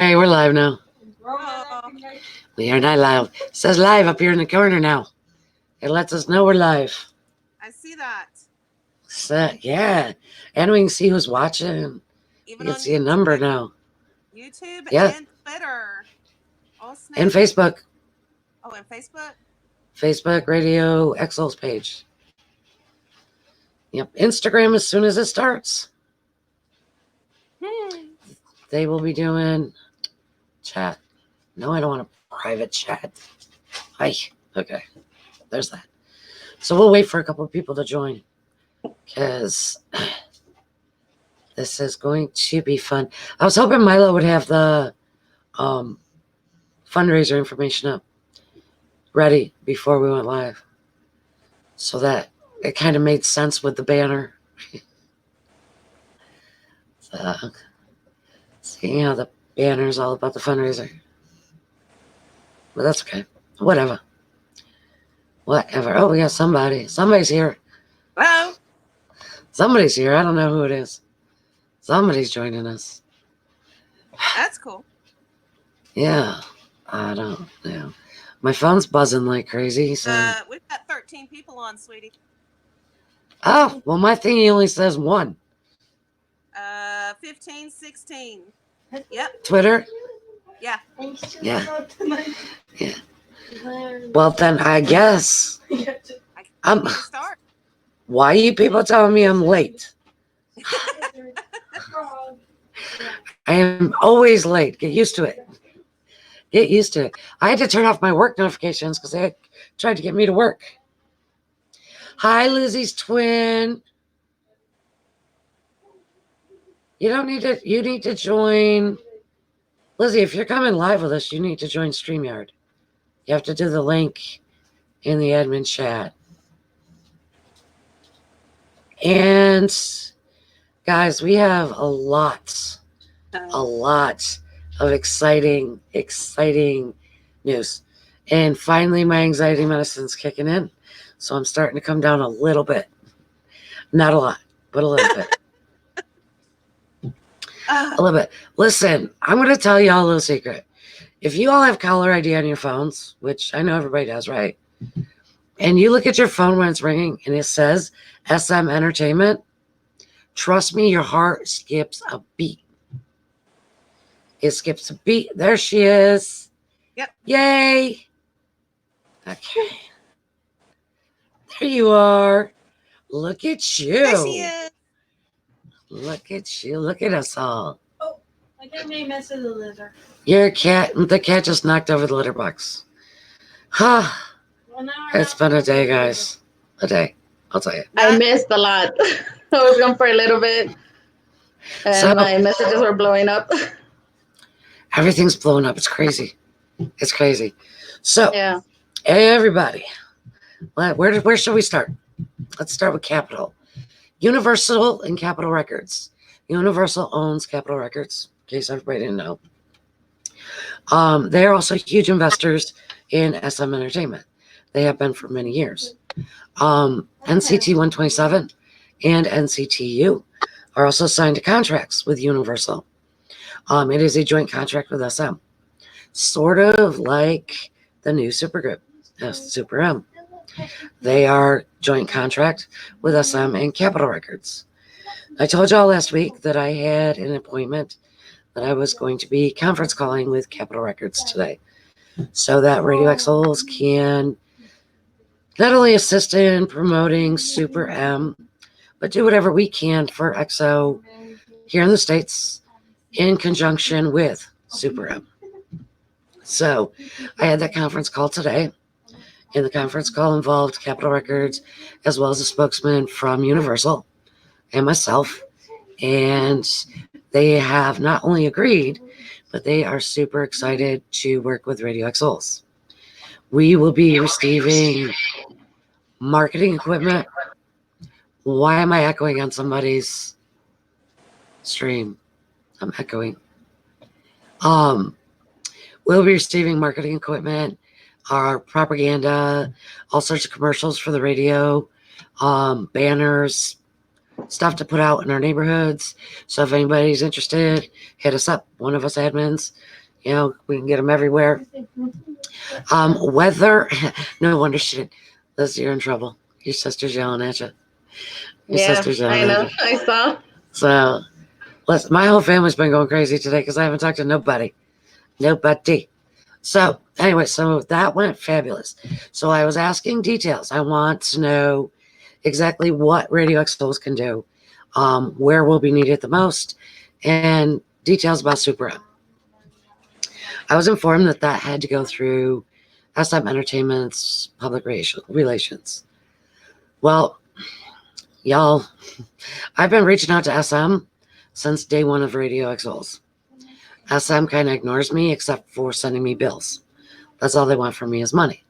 Okay, we're live now. Oh, We are not live. It says live up here in the corner now. It lets us know we're live. I see that. So, yeah. And we can see who's watching. We Even can on see a number now. YouTube Yeah. and Twitter. Oh, snap. And Facebook. Oh, and Facebook? Facebook Radio Excel's page. Yep. Instagram as soon as it starts. They will be doing chat. No, I don't want a private chat. Hi. Okay. There's that. So we'll wait for a couple of people to join. Because this is going to be fun. I was hoping Milo would have the fundraiser information up ready before we went live. So that it kind of made sense with the banner. So, seeing how the banner is all about the fundraiser. But that's okay. Whatever. Oh, we got somebody. Somebody's here. Hello. Somebody's here. I don't know who it is. Somebody's joining us. That's cool. Yeah. I don't know. My phone's buzzing like crazy. So. We've got 13 people on, sweetie. Oh, well, my thingy only says 1. 15, 16. Yep. Twitter? Yeah. Yeah. Yeah. Well, then I guess. Start. Why are you people telling me I'm late? I am always late. Get used to it. Get used to it. I had to turn off my work notifications because they tried to get me to work. Hi, Lizzie's twin. You need to join. Lizzie, if you're coming live with us, you need to join StreamYard. You have to do the link in the admin chat. And guys, we have a lot of exciting news. And finally, my anxiety medicine's kicking in. So I'm starting to come down a little bit. Not a lot, but a little bit. A little bit. Listen, I'm going to tell you all a little secret. If you all have caller ID on your phones, which I know everybody does, right? And you look at your phone when it's ringing and it says SM Entertainment, trust me, your heart skips a beat. It skips a beat. There she is. Yep. Yay. Okay. There you are. Look at you. There she is. Look at you. Look at us all. Oh, I got made a mess of the litter. Your cat, the cat just knocked over the litter box. Huh. Well, It's been a day, guys. A day. I'll tell you. I missed a lot. I was gone for a little bit. And my messages were blowing up. Everything's blowing up. It's crazy. It's crazy. So, yeah. Everybody, where should we start? Let's start with Capitol. Universal and Capitol Records. Universal owns Capitol Records, in case everybody didn't know. They're also huge investors in SM Entertainment. They have been for many years. NCT 127 and NCTU are also signed to contracts with Universal. It is a joint contract with SM. Sort of like the new supergroup, Super M. They are joint contract with SM and Capitol Records. I told y'all last week that I had an appointment that I was going to be conference calling with Capitol Records today so that Radio XLs can not only assist in promoting Super M, but do whatever we can for XO here in the States in conjunction with Super M. So I had that conference call today. And the conference call involved Capitol Records as well as a spokesman from Universal and myself. And they have not only agreed, but they are super excited to work with Radio XLs. We will be receiving marketing equipment. Why am I echoing on somebody's stream? I'm echoing. We'll be receiving marketing equipment, our propaganda, all sorts of commercials for the radio, banners, stuff to put out in our neighborhoods. So if anybody's interested, hit us up. One of us admins, we can get them everywhere. Weather, no wonder she did. Liz, you're in trouble. Your sister's yelling at you. Your Yeah, sister's I yelling at know. you. I saw. So, listen, my whole family's been going crazy today because I haven't talked to nobody. Nobody. So, anyway, so that went fabulous. So I was asking details. I want to know exactly what Radio Exos can do, where will be needed the most, and details about Super M. I was informed that that had to go through SM Entertainment's public relations. Well, y'all, I've been reaching out to SM since day one of Radio Exos. SM kind of ignores me except for sending me bills. That's all they want from me is money.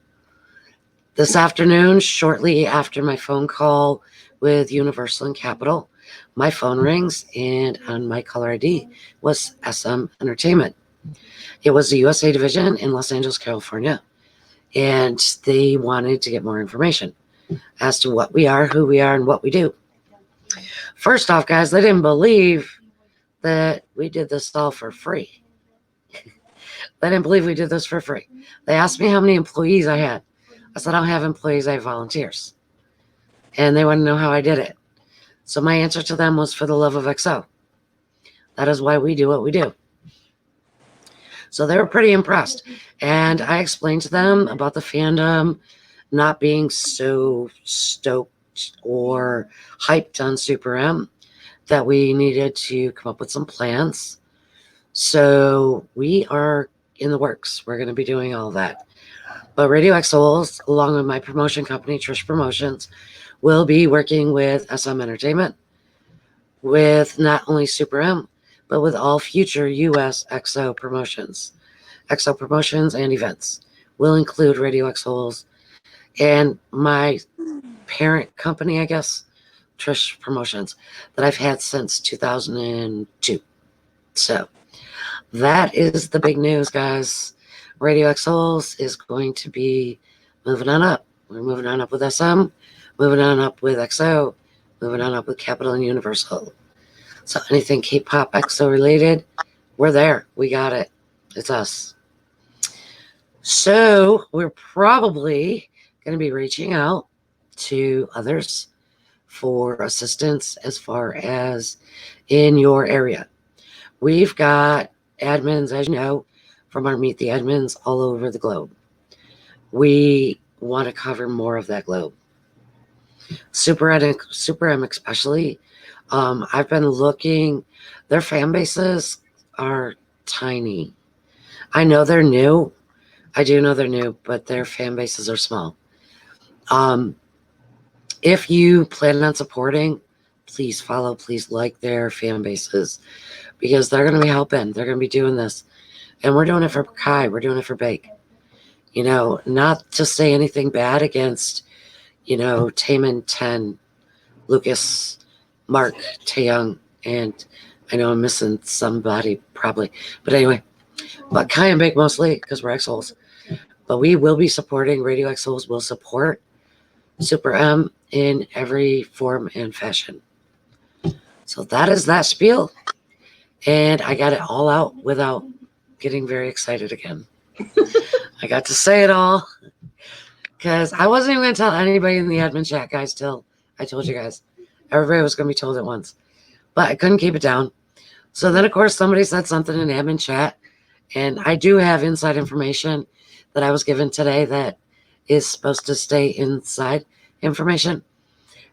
This afternoon, shortly after my phone call with Universal and Capital, my phone rings, and on my caller ID was SM Entertainment. It was the USA division in Los Angeles, California, and they wanted to get more information as to what we are, who we are, and what we do. First off, guys, they didn't believe that we did this all for free. They didn't believe we did this for free. They asked me how many employees I had. I said, I don't have employees, I have volunteers. And they want to know how I did it. So my answer to them was for the love of XO. That is why we do what we do. So they were pretty impressed. And I explained to them about the fandom not being so stoked or hyped on Super M, that we needed to come up with some plans. So we are in the works. We're going to be doing all that. But Radio Exos, along with my promotion company, Trish Promotions, will be working with SM Entertainment, with not only Super M, but with all future US XO promotions. XO promotions and events will include Radio Exos and my parent company, I guess, Trish Promotions, that I've had since 2002. So that is the big news, guys. Radio Exos is going to be moving on up. We're moving on up with SM, moving on up with XO, moving on up with Capital and Universal. So anything K-pop XO related, we're there. We got it. It's us. So we're probably going to be reaching out to others for assistance as far as in your area. We've got admins, as you know, from our Meet the Admins all over the globe. We want to cover more of that globe. Super M especially. I've been looking, their fan bases are tiny. I know they're new. I do know they're new, but their fan bases are small. If you plan on supporting, please follow, please like their fan bases, because they're going to be helping. They're going to be doing this. And we're doing it for Kai. We're doing it for Bake. Not to say anything bad against, Taemin 10, Lucas, Mark, Taeyong, and I know I'm missing somebody probably. But anyway, but Kai and Bake mostly because we're X-Holes. But we will be supporting, Radio X-Holes will support Super M in every form and fashion. So that is that spiel. And I got it all out without getting very excited again. I got to say it all because I wasn't even going to tell anybody in the admin chat, guys, till I told you guys. Everybody was going to be told at once. But I couldn't keep it down. So then, of course, somebody said something in admin chat. And I do have inside information that I was given today that is supposed to stay inside information.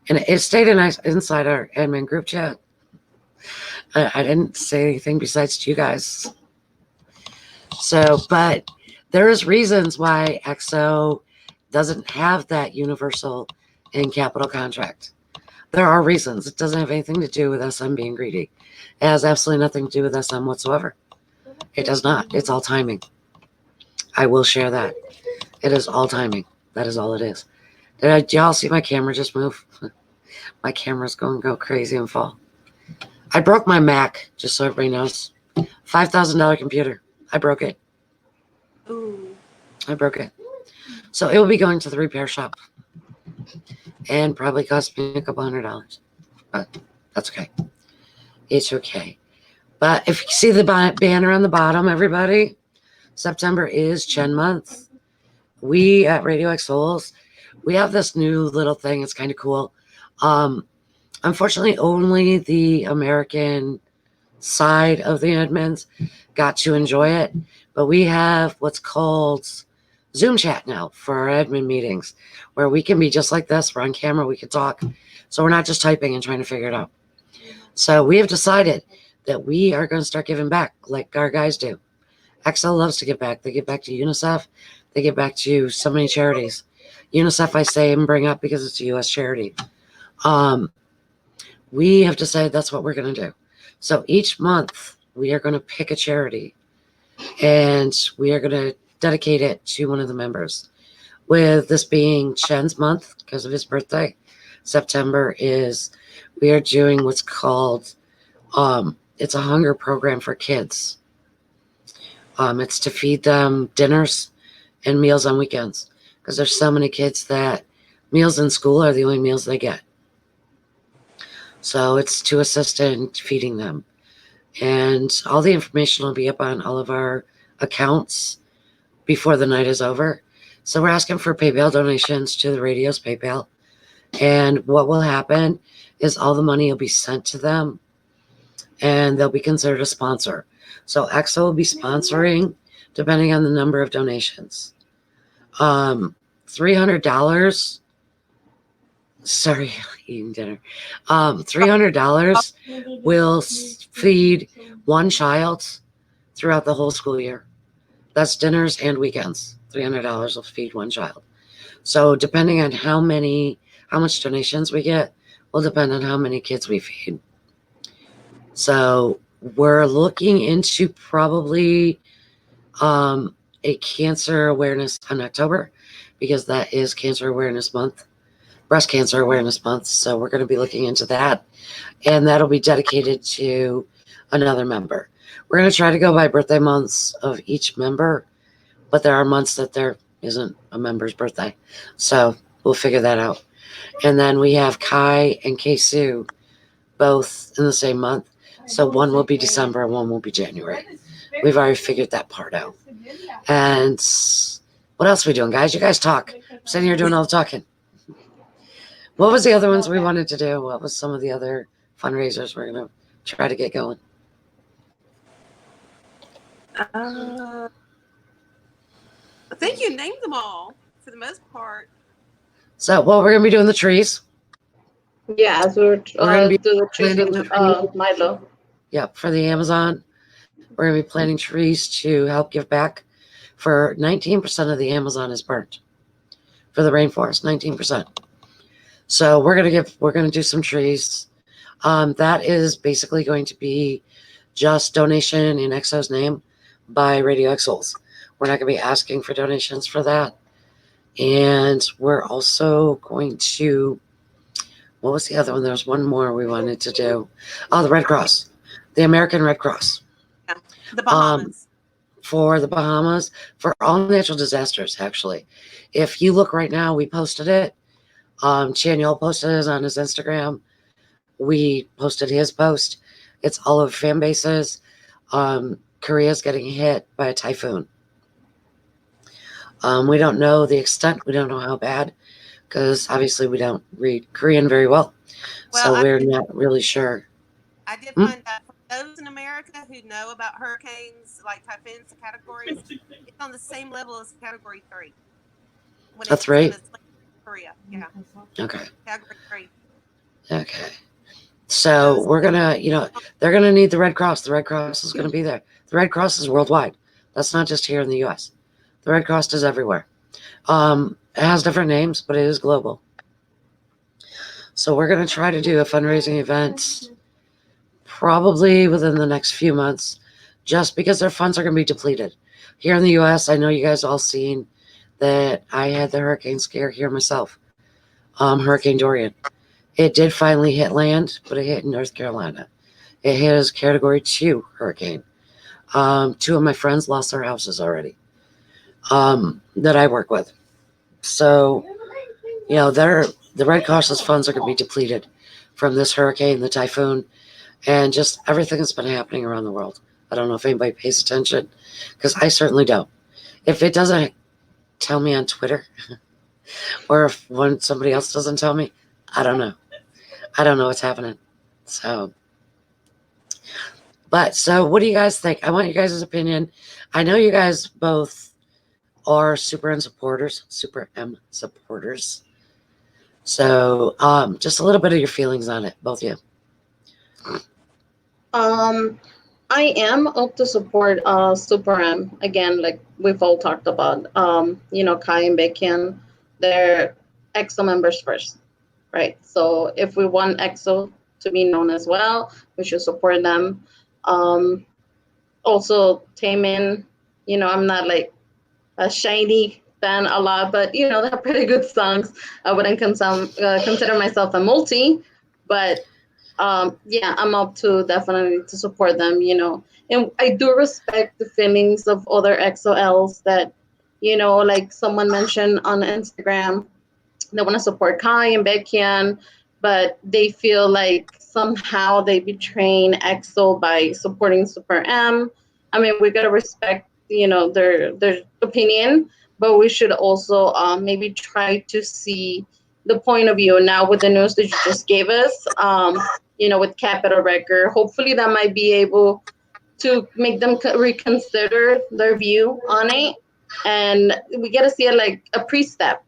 And it stayed inside our admin group chat. I didn't say anything besides to you guys. So, but there is reasons why XO doesn't have that Universal and Capital contract. There are reasons. It doesn't have anything to do with SM being greedy. It has absolutely nothing to do with SM whatsoever. It does not. It's all timing. I will share that. It is all timing. That is all it is. Did y'all see my camera just move? My camera's going to go crazy and fall. I broke my Mac, just so everybody knows. $5,000 computer. I broke it. Ooh. I broke it. So it will be going to the repair shop. And probably cost me a couple $100. but that's okay. It's okay. But if you see the banner on the bottom, everybody, September is Chen month. We at Radio X Souls, we have this new little thing. It's kind of cool. Unfortunately, only the American side of the admins got to enjoy it, but we have what's called Zoom chat now for our admin meetings, where we can be just like this. We're on camera, we can talk, so we're not just typing and trying to figure it out. So we have decided that we are going to start giving back like our guys do. XL loves to give back. They give back to UNICEF. They give back to so many charities. UNICEF I say and bring up because it's a U.S. charity. We have decided that's what we're going to do. So each month we are going to pick a charity and we are going to dedicate it to one of the members. With this being Chen's month because of his birthday, September we are doing what's called, it's a hunger program for kids. It's to feed them dinners and meals on weekends because there's so many kids that meals in school are the only meals they get. So it's to assist in feeding them. And all the information will be up on all of our accounts before the night is over. So we're asking for PayPal donations to the radio's PayPal. And what will happen is all the money will be sent to them and they'll be considered a sponsor. So EXO will be sponsoring depending on the number of donations. $300. Sorry, eating dinner. $300 will feed one child throughout the whole school year. That's dinners and weekends. $300 will feed one child. So depending on how much donations we get will depend on how many kids we feed. So we're looking into probably a cancer awareness on October because that is Cancer Awareness Month, Breast Cancer Awareness Month. So we're going to be looking into that, and that'll be dedicated to another member. We're going to try to go by birthday months of each member, but there are months that there isn't a member's birthday. So we'll figure that out. And then we have Kai and Keisu both in the same month. So one will be December and one will be January. We've already figured that part out. And what else are we doing, guys? You guys talk. I'm sitting here doing all the talking. What was the other ones we wanted to do? What was some of the other fundraisers we're going to try to get going? I think you named them all for the most part. So, well, we're going to be doing the trees. Yeah, so we're gonna be doing the trees planting with the Milo. Yep, for the Amazon. We're going to be planting trees to help give back. For 19% of the Amazon is burnt. For the rainforest, 19%. So we're going to do some trees. That is basically going to be just donation in EXO's name by Radio X Souls. We're not going to be asking for donations for that. And we're also going to, what was the other one? There was one more we wanted to do. Oh, the Red Cross, the American Red Cross. Yeah. The Bahamas. For the Bahamas, for all natural disasters, actually. If you look right now, we posted it. Chaniel posted it on his Instagram. We posted his post. It's all over fan bases. Korea's getting hit by a typhoon. We don't know the extent. We don't know how bad, because obviously we don't read Korean very well. So we're not really sure. I did find out for those in America who know about hurricanes, like typhoons and categories, it's on the same level as Category 3. That's right. Korea, yeah. Okay. Category 3. Okay. So we're gonna, they're gonna need the Red Cross. The Red Cross is gonna be there. The Red Cross is worldwide. That's not just here in the U.S. The Red Cross is everywhere. It has different names, but it is global. So we're gonna try to do a fundraising event probably within the next few months, just because their funds are gonna be depleted. Here in the U.S., I know you guys all seen that I had the hurricane scare here myself. Hurricane Dorian. It did finally hit land, but it hit in North Carolina. It hit as Category 2 hurricane. 2 of my friends lost their houses already that I work with. So, the Red Cross's funds are going to be depleted. from this hurricane, the typhoon, and just everything that's been happening around the world. I don't know if anybody pays attention, because I certainly don't. If it doesn't tell me on Twitter, or if when somebody else doesn't tell me, I don't know. I don't know what's happening. So, so what do you guys think? I want you guys' opinion. I know you guys both are Super M supporters. So, just a little bit of your feelings on it, both of you. I am up to support Super M again, like we've all talked about. Kai and Baekhyun, they're EXO members first, right? So if we want EXO to be known as well, we should support them. Also, Taemin, I'm not like a shiny fan a lot, but they have pretty good songs. I wouldn't consider myself a multi, but yeah, I'm up to definitely to support them, and I do respect the feelings of other XOLs that, like someone mentioned on Instagram, they want to support Kai and Baekhyun, but they feel like somehow they betraying EXO by supporting Super M. I mean, we gotta respect, their opinion, but we should also maybe try to see the point of view now with the news that you just gave us. With Capital Record, hopefully that might be able to make them reconsider their view on it, and we get to see it like a pre-step,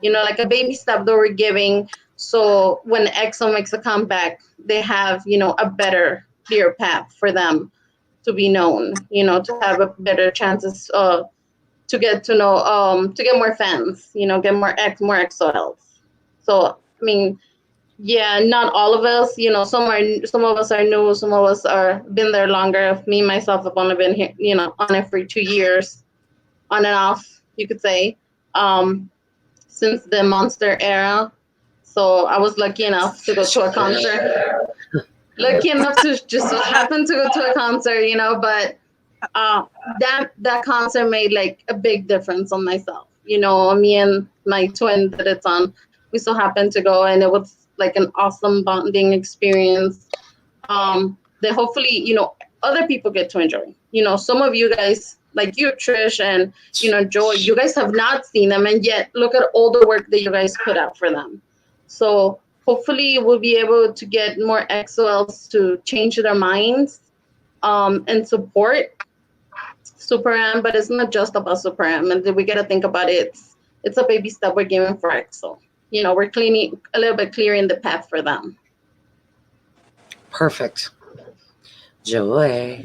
like a baby step that we're giving, so when EXO makes a comeback, they have a better, clear path for them to be known, to have a better chances to get to know, to get more fans, get more EXO-Ls. So I mean, yeah, not all of us. Some of us are new, some of us are been there longer. Me myself have only been here, on it for 2 years, on and off, you could say, since the Monster era. So I was lucky enough to go to a concert. Lucky enough to just so happen to go to a concert, but that concert made like a big difference on myself. Me and my twin that it's on, we so happened to go, and it was like an awesome bonding experience. That hopefully other people get to enjoy. Some of you guys, like you, Trish, and Joy, you guys have not seen them, and yet look at all the work that you guys put out for them. So hopefully we'll be able to get more XOLs to change their minds, and support Super M, but it's not just about Super M, and we got to think about it. It's a baby step we're giving for EXO. We're cleaning a little bit, clearing the path for them. Perfect. Joy.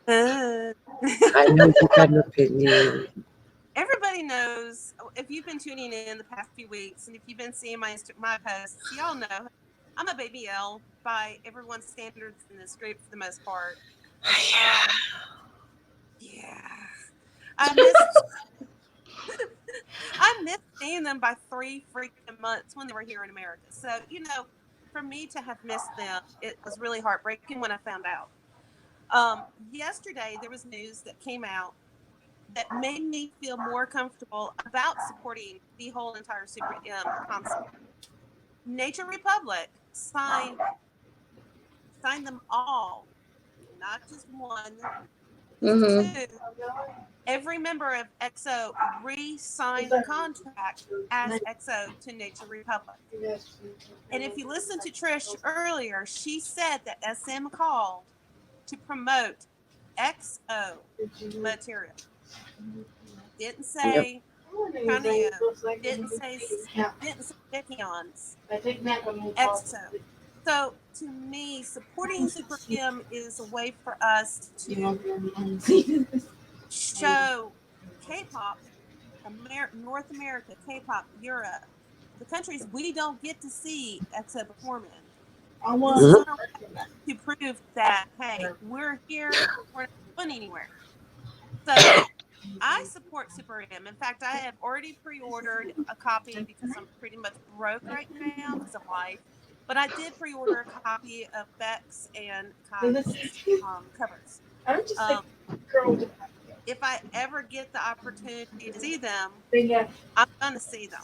Uh, I know you got an opinion. Everybody knows, if you've been tuning in the past few weeks, and if you've been seeing my posts, y'all know I'm a baby L by everyone's standards in this group for the most part. Yeah, I missed seeing them by 3 freaking months when they were here in America. So for me to have missed them, it was really heartbreaking when I found out. Yesterday there was news that came out that made me feel more comfortable about supporting the whole entire Super M concept. Nature Republic signed them all, not just one, Mm-hmm. two. Every member of EXO re-signed the contract as EXO to Nature Republic. And if you listen to Trish earlier, she said that SM called to promote EXO material. Didn't say Kanye, didn't say Baekhyun's, EXO. So to me, supporting Super M is a way for us to show K-pop, North America, K-pop, Europe, the countries we don't get to see EXO perform in. This is our way to prove that, hey, we're here, we're not going anywhere. So I support Super M. In fact, I have already pre-ordered a copy because I'm pretty much broke right now because of life. But I did pre-order a copy of Beck's and Kai's covers. If I ever get the opportunity to see them, I'm going to see them.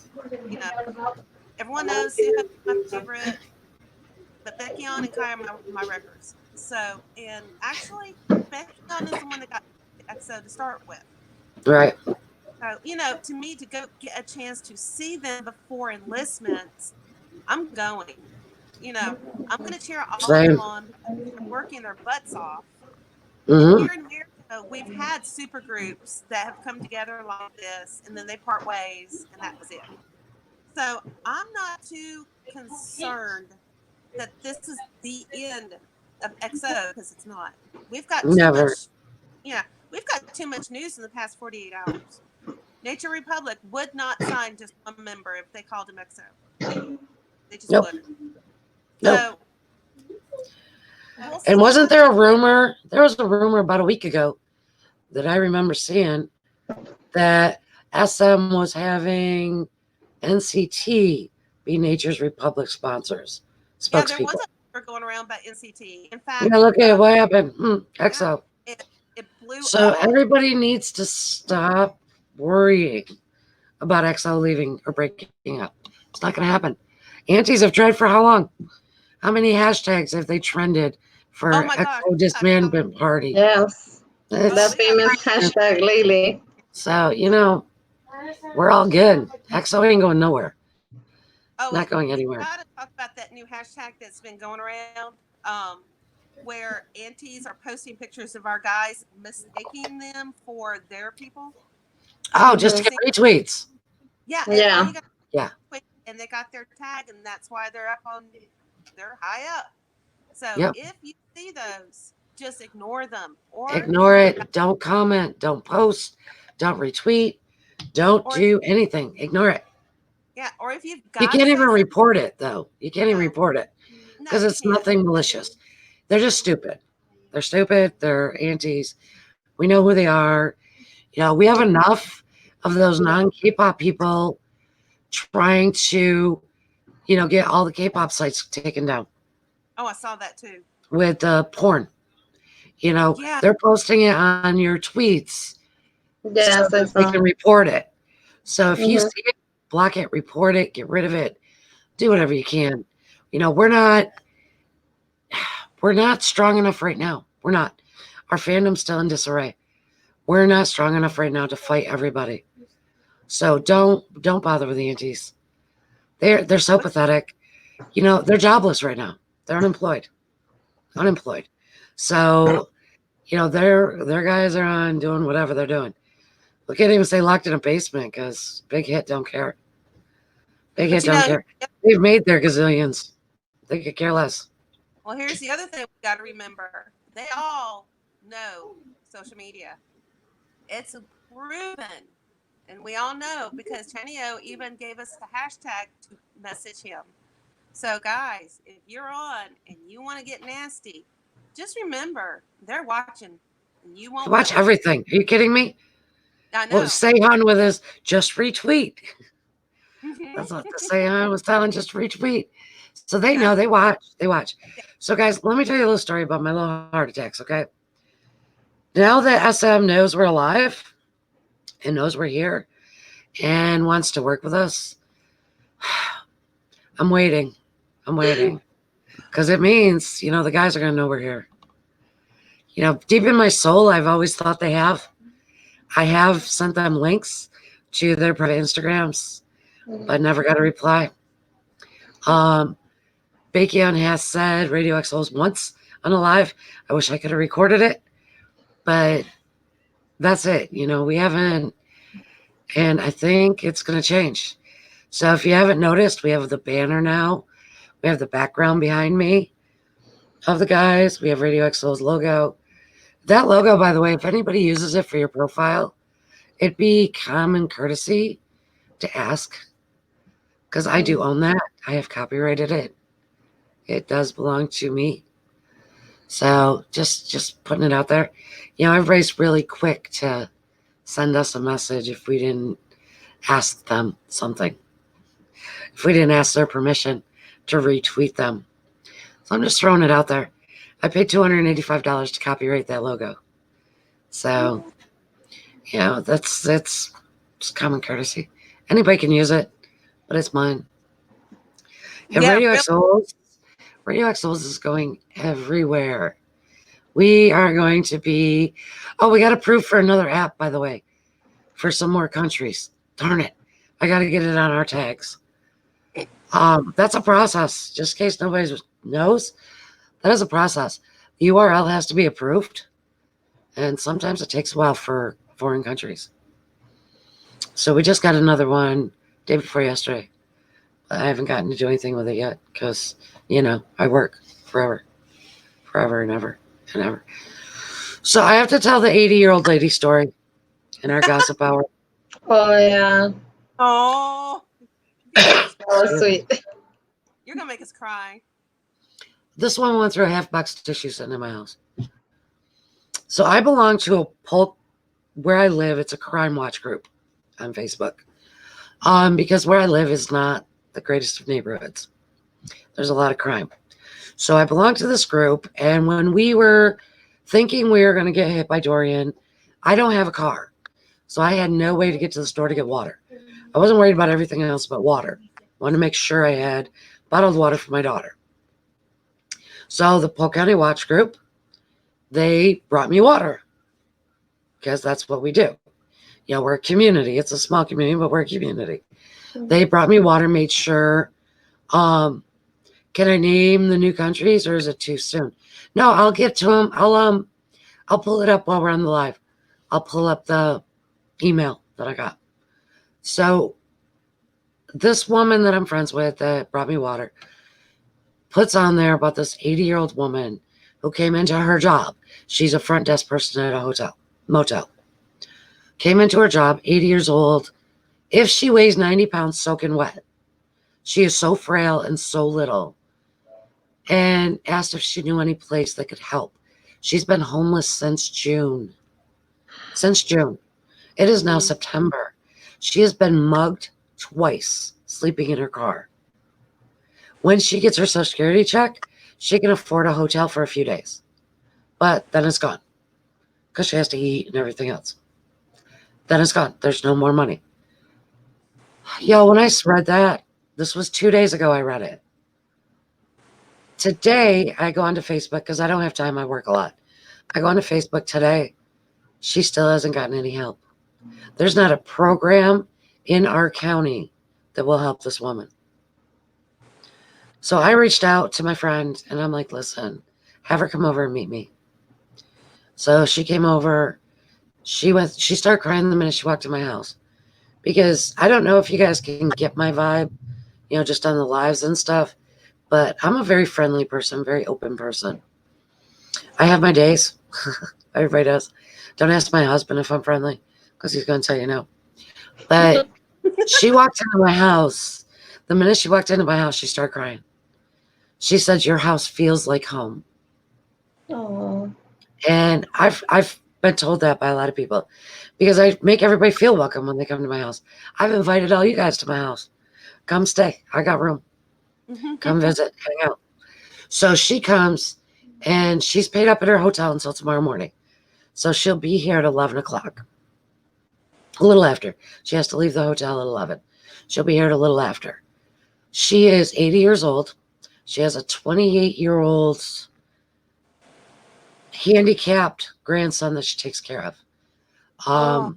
Everyone knows who's my favorite but Becky on and Kai are my records. So, and actually, Becky on is the one that got EXO to start with. Right. So, to me, to go get a chance to see them before enlistments, I'm going. I'm going to cheer all of them Same. on because they're working their butts off. And Hmm. here in America, we've had super groups that have come together like this, and then they part ways, and that was it. So I'm not too concerned that this is the end of EXO because it's not. We've got too Never. much. Yeah, we've got too much news in the past 48 hours. Nature Republic would not sign just one member if they called him EXO. They just Nope. wouldn't. Nope. So we'll And see wasn't what there a rumor? There was a rumor about a week ago that I remember seeing that SM was having NCT be Nature's Republic sponsors, Yeah, there was spokespeople. a rumor going around about NCT. In fact, Yeah, look at what happened. EXO. it blew So up. everybody needs to stop worrying about EXO leaving or breaking up. It's not going to happen. Aunties have tried for how long? How many hashtags have they trended for Oh my gosh. EXO disbandment party? Yes. Oh, That we got famous hashtag lately. So, we're all good. EXO ain't going nowhere. Not going anywhere. We gotta talk about that new hashtag that's been going around, where aunties are posting pictures of our guys, mistaking them for their people. Oh, just to get retweets. Yeah. Yeah. Yeah. And they got their tag, and that's why they're high up. So Yep. if you see those, just ignore them. Or Ignore it. Don't comment. Don't post. Don't retweet. Don't do anything. Ignore it. Yeah. Or if you've got You can't even report it, though. You can't even report it because you it's can't. nothing malicious. They're just stupid. They're stupid. They're aunties. We know who they are. We have enough of those non-K-pop people trying to, get all the K-pop sites taken down Oh, I saw that too. with porn. They're posting it on your tweets. Yes, so they can report it. So if you see it, block it, report it, get rid of it, do whatever you can. We're not strong enough right now. We're not. Our fandom's still in disarray. We're not strong enough right now to fight everybody. So don't bother with the aunties. They're so pathetic. They're jobless right now. They're unemployed. So, their guys are on doing whatever they're doing. We can't even say locked in a basement because Big Hit don't care. Big Hit don't care. They've made their gazillions. They could care less. Well, here's the other thing we got to remember. They all know social media. It's proven. And we all know because Chanio even gave us the hashtag to message him. So, guys, if you're on and you want to get nasty, just remember they're watching and you won't watch everything. Are you kidding me? I know. Well, Seihan with his just retweet. That's what the Seihan was telling, just retweet. So they know, they watch. So, guys, let me tell you a little story about my little heart attacks, okay? Now that SM knows we're alive and knows we're here and wants to work with us, I'm waiting. Because it means, the guys are going to know we're here. Deep in my soul, I've always thought they have. I have sent them links to their private Instagrams, but never got a reply. Baekhyun has said Radio XO's once unalive. I wish I could have recorded it, but that's it. We haven't, and I think it's going to change. So if you haven't noticed, we have the banner now. We have the background behind me of the guys. We have Radio XO's logo. That logo, by the way, if anybody uses it for your profile, it'd be common courtesy to ask, because I do own that. I have copyrighted it. It does belong to me. So just putting it out there. Everybody's really quick to send us a message if we didn't ask them something. If we didn't ask their permission to retweet them. So I'm just throwing it out there. I paid $285 to copyright that logo. So, that's just common courtesy. Anybody can use it, but it's mine. And Radio XO's Radio Exos is going everywhere. We are going to be. Oh, we got approved for another app, by the way, for some more countries. Darn it! I got to get it on our tags. That's a process. Just in case nobody knows, that is a process. The URL has to be approved, and sometimes it takes a while for foreign countries. So we just got another one day before yesterday. I haven't gotten to do anything with it yet because, I work forever and ever and ever. So I have to tell the 80-year-old lady story in our gossip hour. Oh yeah, Oh, that was sweet. you're gonna make us cry. This woman went through a half box of tissue sitting in my house. So I belong to a where I live. It's a crime watch group on Facebook. Because where I live is not the greatest of neighborhoods. There's a lot of crime. So I belong to this group. And when we were thinking we were going to get hit by Dorian, I don't have a car. So I had no way to get to the store to get water. I wasn't worried about everything else but water. I wanted to make sure I had bottled water for my daughter. So the Polk County Watch Group, they brought me water because that's what we do. We're a community. It's a small community, but we're a community. They brought me water, made sure. Can I name the new countries or is it too soon? No, I'll get to them. I'll pull it up while we're on the live. I'll pull up the email that I got. So this woman that I'm friends with that brought me water puts on there about this 80-year-old woman who came into her job. She's a front desk person at a motel. Came into her job, 80 years old. If she weighs 90 pounds soaking wet, she is so frail and so little. And asked if she knew any place that could help. She's been homeless since June. It is now September. She has been mugged twice, sleeping in her car. When she gets her Social Security check, she can afford a hotel for a few days. But then it's gone because she has to eat and everything else. Then it's gone. There's no more money. When I read that, this was 2 days ago I read it. Today, I go onto Facebook because I don't have time. I work a lot. I go onto Facebook today. She still hasn't gotten any help. There's not a program in our county that will help this woman. So I reached out to my friend and I'm like, listen, have her come over and meet me. So she came over. She started crying the minute she walked in my house. Because I don't know if you guys can get my vibe, just on the lives and stuff. But I'm a very friendly person, very open person. I have my days. Everybody does. Don't ask my husband if I'm friendly because he's going to tell you no. But she walked into my house. The minute she walked into my house, she started crying. She said, your house feels like home. Oh. And I've been told that by a lot of people because I make everybody feel welcome when they come to my house. I've invited all you guys to my house. Come stay. I got room. Come visit, hang out. So she comes and she's paid up at her hotel until tomorrow morning. So she'll be here at 11 o'clock. A little after. She has to leave the hotel at 11. She'll be here at a little after. She is 80 years old. She has a 28-year-old handicapped grandson that she takes care of.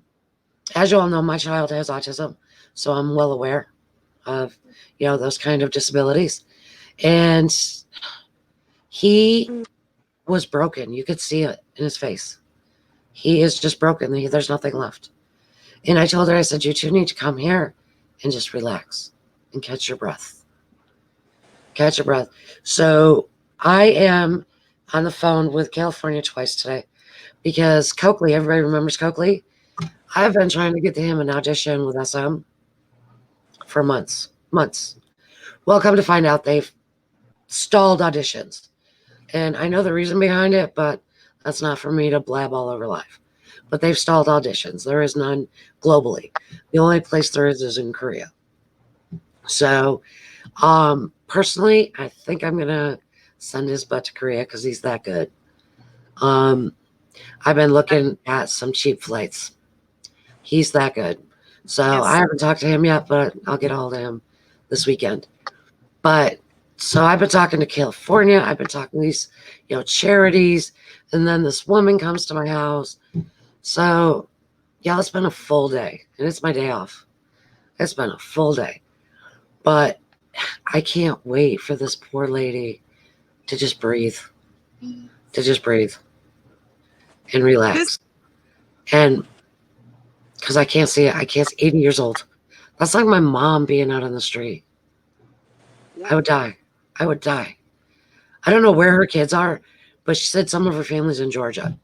As you all know, my child has autism, so I'm well aware of those kind of disabilities. And he was broken. You could see it in his face. He is just broken. There's nothing left. And I told her, I said, you two need to come here and just relax and catch your breath. Catch your breath. So I am on the phone with California twice today because Coakley, everybody remembers Coakley? I've been trying to get to him an audition with SM for months. Well, come to find out, they've stalled auditions. And I know the reason behind it, but that's not for me to blab all over live. But they've stalled auditions. There is none globally. The only place there is in Korea. So, personally, I think I'm going to send his butt to Korea because he's that good. I've been looking at some cheap flights. He's that good. So I haven't talked to him yet, but I'll get a hold of him this weekend. But So I've been talking to California. I've been talking to these, charities. And then this woman comes to my house. So, yeah, it's been a full day. And it's my day off. It's been a full day. But I can't wait for this poor lady to just breathe. To just breathe. And relax. And because I can't see it. I can't see 80 years old. That's like my mom being out on the street. I would die. I would die. I don't know where her kids are, but she said some of her family's in Georgia.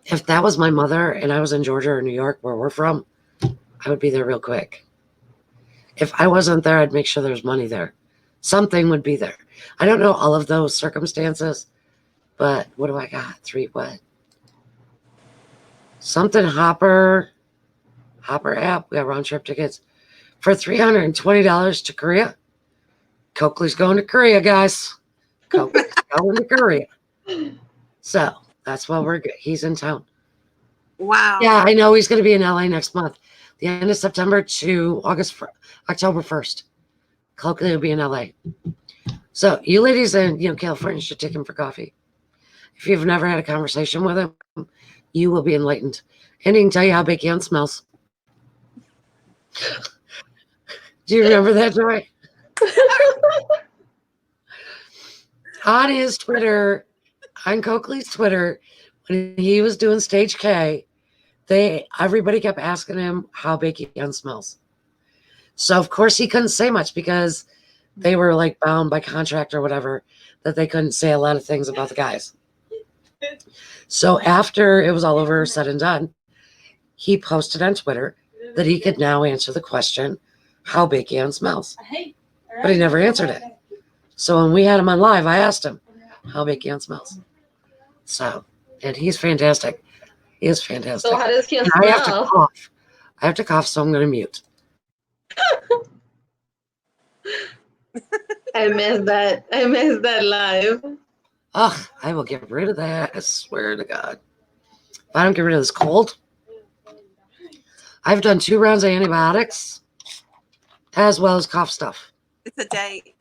If that was my mother and I was in Georgia or New York, where we're from, I would be there real quick. If I wasn't there, I'd make sure there's money there. Something would be there. I don't know all of those circumstances, but what do I got? 3 what? Something Hopper app. We got round trip tickets for $320 to Korea. Coakley's going to Korea, guys. Coakley's going to Korea. So that's why we're good. He's in town. Wow. Yeah, I know he's going to be in LA next month. The end of September to October 1st. Coakley will be in LA. So you ladies in California should take him for coffee. If you've never had a conversation with him, you will be enlightened. And he can tell you how Bacon smells. Do you remember that, Joy? On his Twitter, on Coakley's Twitter, when he was doing Stage K, everybody kept asking him how Bacon smells. So of course he couldn't say much because they were like bound by contract or whatever that they couldn't say a lot of things about the guys. So after it was all over, said and done, he posted on Twitter that he could now answer the question, how Bacon smells. But he never answered it. So when we had him on live, I asked him how Bacon smells. So, and he's fantastic. He is fantastic. So how does he And smell? I have to cough, so I'm going to mute. I missed that live. Ugh, I will get rid of that. I swear to God. If I don't get rid of this cold, I've done 2 rounds of antibiotics as well as cough stuff. It's a date.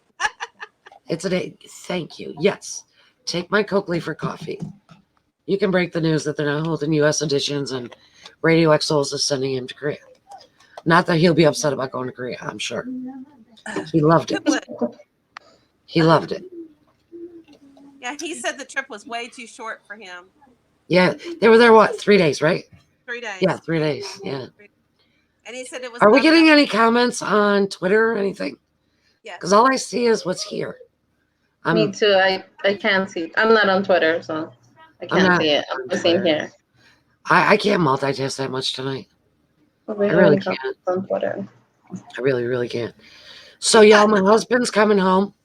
It's a day. Thank you. Yes. Take my Coakley for coffee. You can break the news that they're not holding U.S. editions and Radio Exos is sending him to Korea. Not that he'll be upset about going to Korea, I'm sure. He loved it. He loved it. Yeah, he said the trip was way too short for him. Yeah, they were there, 3 days, right? 3 days. Yeah, 3 days. Yeah. And he said it was. Are we getting any comments on Twitter or anything? Yeah. Because all I see is what's here. Me too. I can't see. I'm not on Twitter, so I can't see it. I'm just seeing here. I can't multitask that much tonight. I really can't. On Twitter. I really, really can't. So, y'all, my husband's coming home.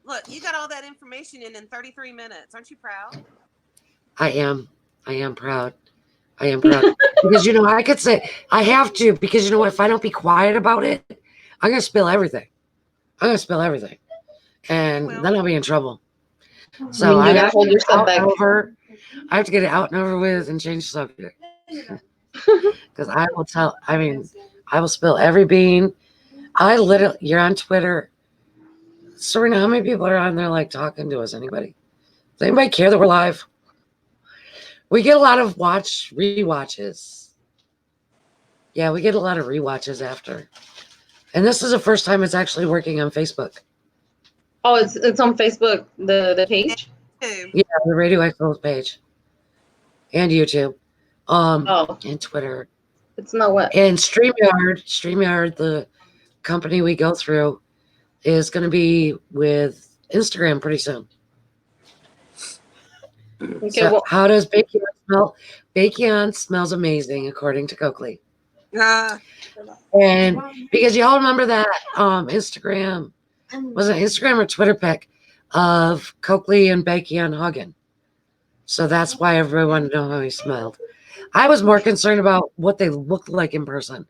Look, you got all that information in 33 minutes. Aren't you proud? I am proud. I am proud. Because, I could say, I have to, because you know what? If I don't be quiet about it, I'm going to spill everything. And then I'll be in trouble. So I have to get it out and over. I have to get it out and over with and change the subject. Because I will spill every bean. You're on Twitter. Serena, how many people are on there like talking to us? Anybody? Does anybody care that we're live? We get a lot of rewatches. Yeah, we get a lot of rewatches after. And this is the first time it's actually working on Facebook. Oh, it's on Facebook, the page? Yeah, the Radio Exos page. And YouTube. And Twitter. It's not what? And StreamYard, the company we go through, is going to be with Instagram pretty soon. Okay, So how does Bacon smell? Bacon smells amazing, according to Coakley. And because y'all remember that Instagram, was it Instagram or Twitter pic of Coakley and Bacon hugging? So that's why everyone wanted to know how he smelled. I was more concerned about what they looked like in person.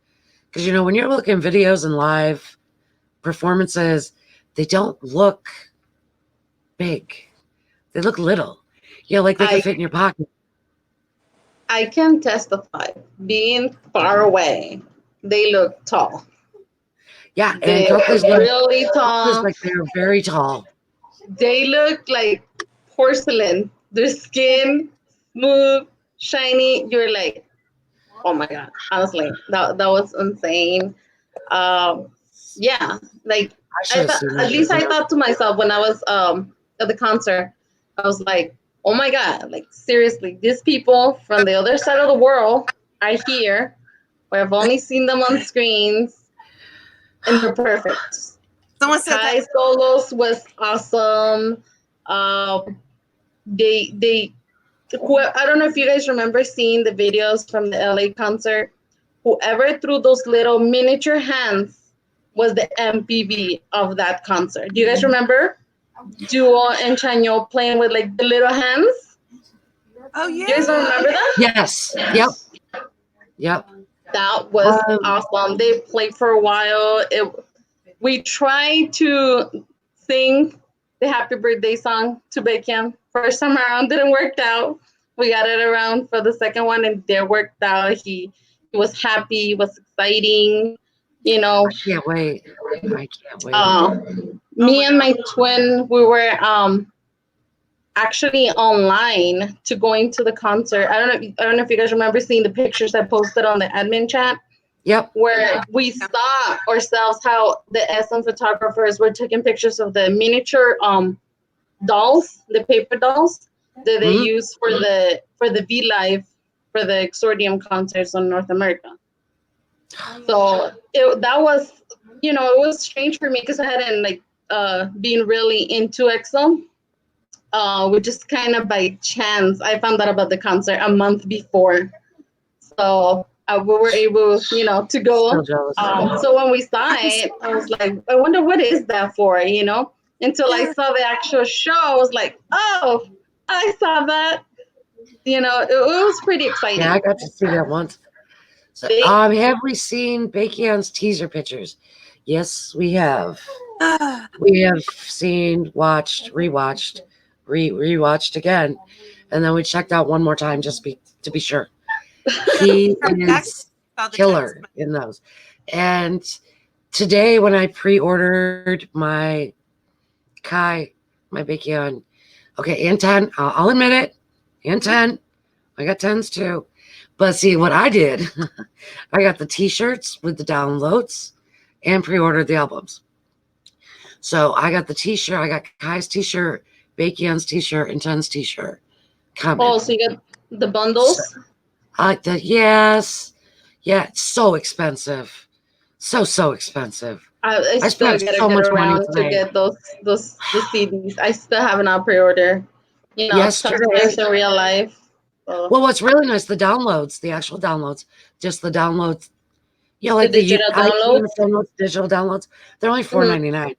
Because, when you're looking videos and live performances, they don't look big. They look little. Like they can fit in your pocket. I can testify. Being far away, they look tall. Yeah, and They're Coakley's really tall. like they're very tall. They look like porcelain. Their skin smooth, shiny. You're like, oh my god! Honestly, that was insane. Um, yeah, like I should I have thought. seen At least I that. thought to myself when I was at the concert, I was like, oh my god! Like seriously, these people from the other side of the world are here. Where I've only seen them on screens, and they're perfect. Someone said Kai that. solos was awesome. Um, they I don't know if you guys remember seeing the videos from the LA concert. Whoever threw those little miniature hands was the MPV of that concert. Do you guys remember Duo and Chanyo playing with like the little hands? Oh You guys yeah. don't remember that? Yes. Yep. Yep. That was Um, awesome. They played for a while. We tried to sing the happy birthday song to Baekhyun. First time around didn't work out. We got it around for the second one and it worked out. He was happy, it was exciting. You know, can't wait. I can't wait. uh, Oh me my and god. my twin, we were actually online to going to the concert. I don't know if you guys remember seeing the pictures I posted on the admin chat Yep. where we saw ourselves how the SM photographers were taking pictures of the miniature dolls, the paper dolls that they Mhm. use for the V Live for the Exordium concerts in North America. So that was, you know, it was strange for me because I hadn't like been really into EXO. We just kind of by chance I found out about the concert a month before, so we were able, you know, to Still go. jealous. So when we saw it, I was like, I wonder what is that for, you know? Until I Yeah. saw the actual show, I was like, oh, I saw that. You know, it was pretty exciting. Yeah, I got to see that once. So, They, have we seen Baekhyun's teaser pictures? Yes, we have. We have seen, watched, rewatched, rewatched again, and then we checked out one more time just to be sure. He is Saw the killer text. in those. And today, when I pre-ordered my Kai, my Baekhyun, okay, and 10, I'll admit it, and 10, I got 10s too. But see, what I did, I got the t-shirts with the downloads and pre-ordered the albums. So I got the t-shirt, I got Kai's t-shirt, Baekhyun's t-shirt, and 10's t-shirt coming. oh, so you got the So, bundles? I like that. Yes. Yeah, it's so expensive. So expensive. I I still spent gotta so get much money around to today. get the CDs. I still have not pre-order. You know, Yesterday. sometimes in real life. So. Well, what's really nice, the downloads, the actual downloads, just the downloads, you know, The like the digital downloads. iTunes downloads, digital downloads, they're only $4.99.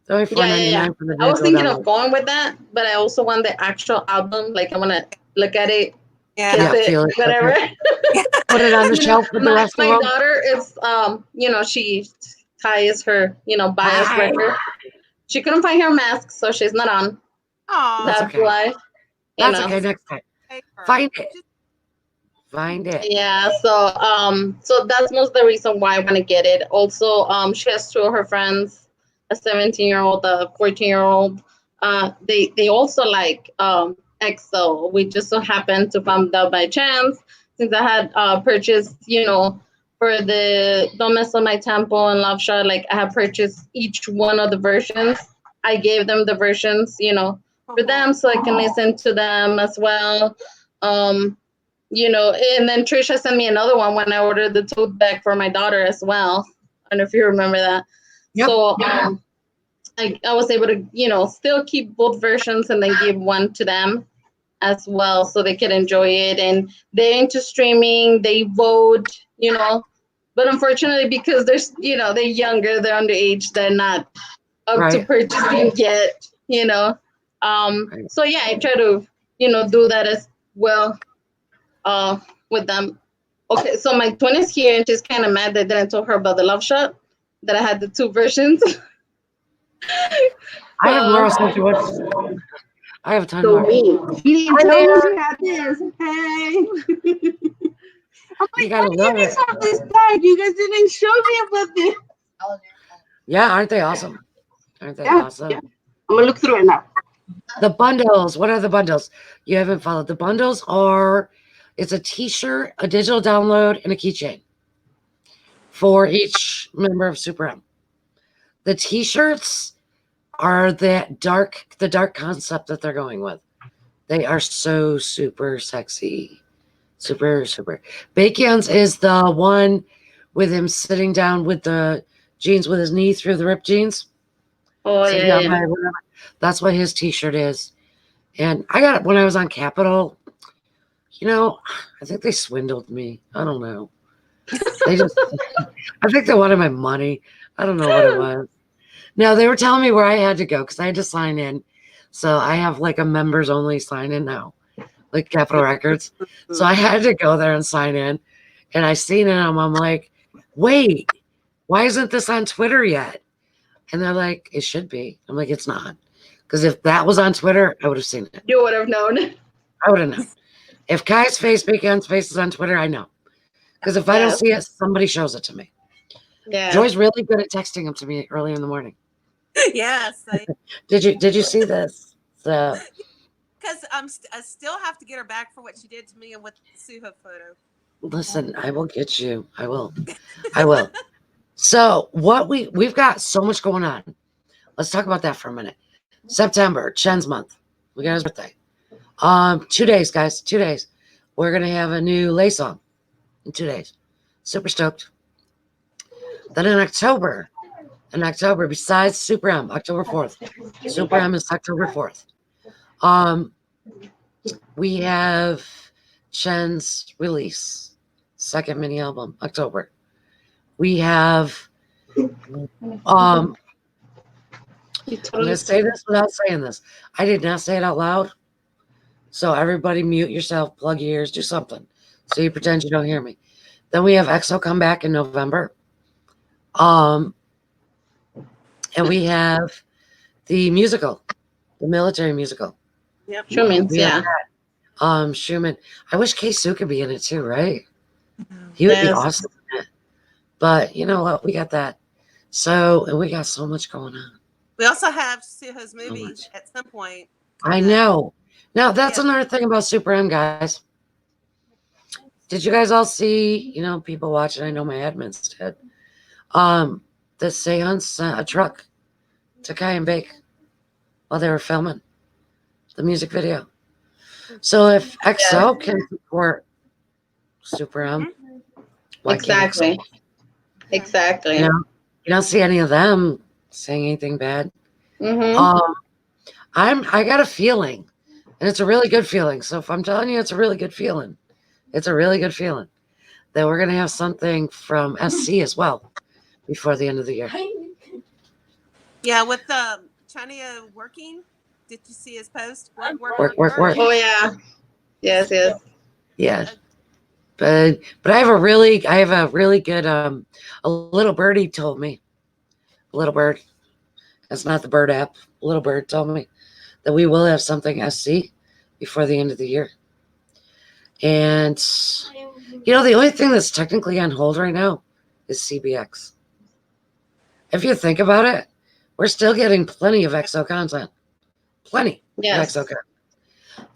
They're only Yeah. $4.99 for the I was digital thinking of download. going with that, but I also want the actual album. Like I want to look at it, kiss Yeah. it, Feel it. whatever. Put it on the You know, shelf with the rest of my them. daughter is you know, Kai is her, you know, bias Hi. wrecker. She couldn't find her mask, so she's not on. Aw. That's That's okay. why. You That's know. okay. Next time. Paper. Find it. Find it. Yeah, so that's most of the reason why I want to get it. Also, she has two of her friends, a 17-year-old, a 14-year-old. They also like EXO. We just so happened to find out by chance since I had purchased, you know, for the Don't Mess Up My Tempo and Love Shot. Like I have purchased each one of the versions. I gave them the versions, you know, for them so I can listen to them as well. You know, and then Trisha sent me another one when I ordered the tote bag for my daughter as well. I don't know if you remember that. Yep. So I was able to, you know, still keep both versions and then give one to them as well so they could enjoy it. And they're into streaming, they vote, you know. But unfortunately, because there's, you know, they're younger, they're underage, they're not up to Right. purchasing yet, you know. So yeah, I try to, you know, do that as well with them. Okay, so my twin is here and she's kind of mad that I didn't tell her about the love shot, that I had the two versions. I have more stuff to watch. I have a ton So more. me. She didn't Hi tell me there. she had this. Hey. I'm You like, gotta what do you love mean it. something's bad? You guys didn't show me about this. Yeah, aren't they awesome? Aren't they Yeah, awesome? yeah. I'm gonna look through it now. The bundles. What are the bundles? You haven't followed. The bundles are it's a t-shirt, a digital download, and a keychain for each member of Super M. The t-shirts are the dark concept that they're going with. They are so super sexy. Super, super. Bacon's is the one with him sitting down with the jeans with his knee through the ripped jeans. Oh Sitting yeah, down yeah. by whatever. That's what his t-shirt is. And I got it when I was on Capitol. You know, I think they swindled me. I don't know. They just, I think they wanted my money. I don't know what it was. No, they were telling me where I had to go because I had to sign in. So I have like a members only sign in now, like Capitol Records. So I had to go there and sign in. And I seen it. And I'm like, wait, why isn't this on Twitter yet? And they're like, it should be. I'm like, it's not. Because if that was on Twitter, I would have seen it. You would have known. I would have known. If Kai's face, Bacon's face is on Twitter, I know. Because if I don't Yes. see it, somebody shows it to me. Yeah. Joy's really good at texting them to me early in the morning. Yes, Did you see this? So because I still have to get her back for what she did to me and with the Suho photo. listen, I will get you. I will. I will. So what we've got so much going on. Let's talk about that for a minute. September, Chen's month. We got his birthday. 2 days, guys. 2 days. We're gonna have a new Lay song in 2 days. Super stoked. Then in October, besides Super M, October 4th. Super M is October 4th. We have Chen's release, second mini album, October. We have You I'm totally gonna say this without saying this. I did not say it out loud. So everybody mute yourself, plug your ears, do something. So you pretend you don't hear me. Then we have EXO come back in November. And we have the musical, the military musical. Yep. Shumans, We have yeah. Schumann. I wish K-Su could be in it too, right? He would be Yes. awesome in it. But you know what? We got that. So, and we got so much going on. We also have Suho's movie much. at some point. I coming up. know. Now, that's Yeah. another thing about Super M, guys. Did you guys all see, people watching? I know my admins did. The Seance sent a truck to Kai and Bake while they were filming the music video. So if EXO can support Super M, why can't Exactly. EXO? Exactly. You don't see any of them saying anything bad. Mm-hmm. I got a feeling, and it's a really good feeling. So if I'm telling you it's a really good feeling, it's a really good feeling that we're gonna have something from SC as well before the end of the year. Yeah, with Chania working. Did you see his post? Work. Oh yeah. Yes, yes. Yeah. But I have a really good a little birdie told me. A little bird. That's not the bird app. A little bird told me that we will have something SC before the end of the year. And the only thing that's technically on hold right now is CBX. If you think about it, we're still getting plenty of EXO content. Plenty Yes. of EXO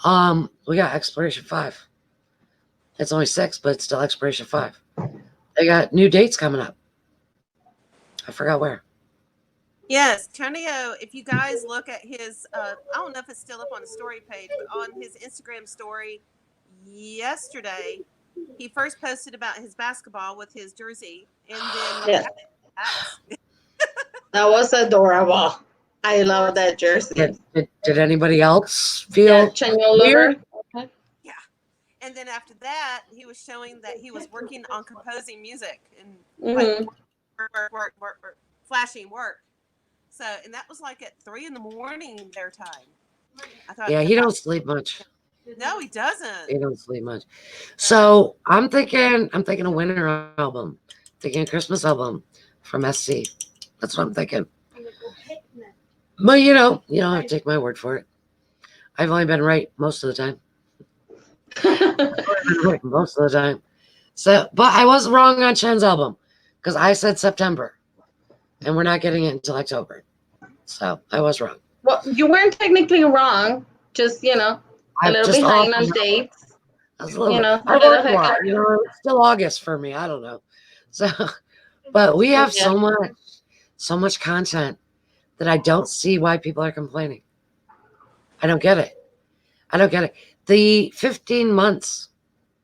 content. We got Exploration 5. It's only 6, but it's still Exploration 5. They got new dates coming up. I forgot where. Yes, Chanio, if you guys look at his, I don't know if it's still up on the story page, but on his Instagram story yesterday, he first posted about his basketball with his jersey. And then Yes. That was adorable. I love that jersey. Did anybody else feel Yeah, Chanyeol weird? lover. And then after that, he was showing that he was working on composing music and Mm-hmm. work, flashing work. So, and that was like at 3 a.m. their time. I thought, Yeah, he don't sleep much. No, he doesn't. He don't sleep much. So I'm thinking a winter album. Thinking a Christmas album from SC. That's what I'm thinking. But you don't have to take my word for it. I've only been right most of the time. Most of the time. So, but I was wrong on Chen's album because I said September, and we're not getting it until October. So I was wrong. Well, you weren't technically wrong. Just a I'm little just behind off on on that. dates. I was a little You bit. know, I a little worked a lot. hiccup. It's still August for me. I don't know. So, but we have Yeah. so much content that I don't see why people are complaining. I don't get it. I don't get it. The 15 months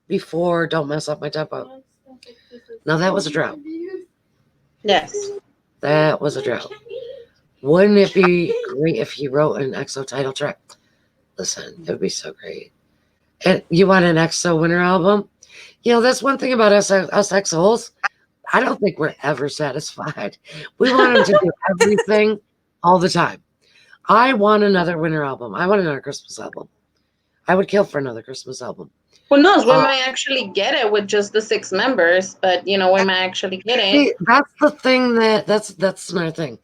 before Don't Mess Up My Tempo. Now that was a drought. Yes. That was a drought. Wouldn't it be great if he wrote an EXO title track? Listen, it would be so great. And you want an EXO winter album? That's one thing about us EXOs. I don't think we're ever satisfied. We want them to do everything all the time. I want another winter album. I want another Christmas album. I would kill for another Christmas album. Who knows? We might actually get it with just the 6 members, but we might actually get it. See, that's the thing that's another thing.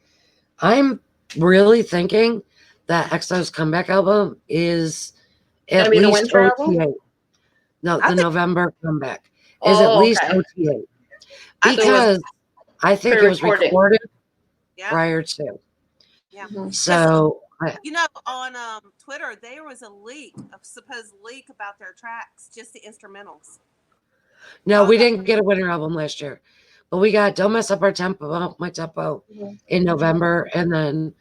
I'm really thinking that EXO's comeback album is at Gonna be the least winter OTA. album? No, I the think- November comeback is at least okay. OTA. I think- Because I think it was Pre-recorded. recorded Yeah. prior to. Yeah. So On Twitter, there was a supposed leak about their tracks, just the instrumentals. no, we Okay. didn't get a winter album last year. But we got Don't Mess Up Our Tempo, My Tempo in November, and then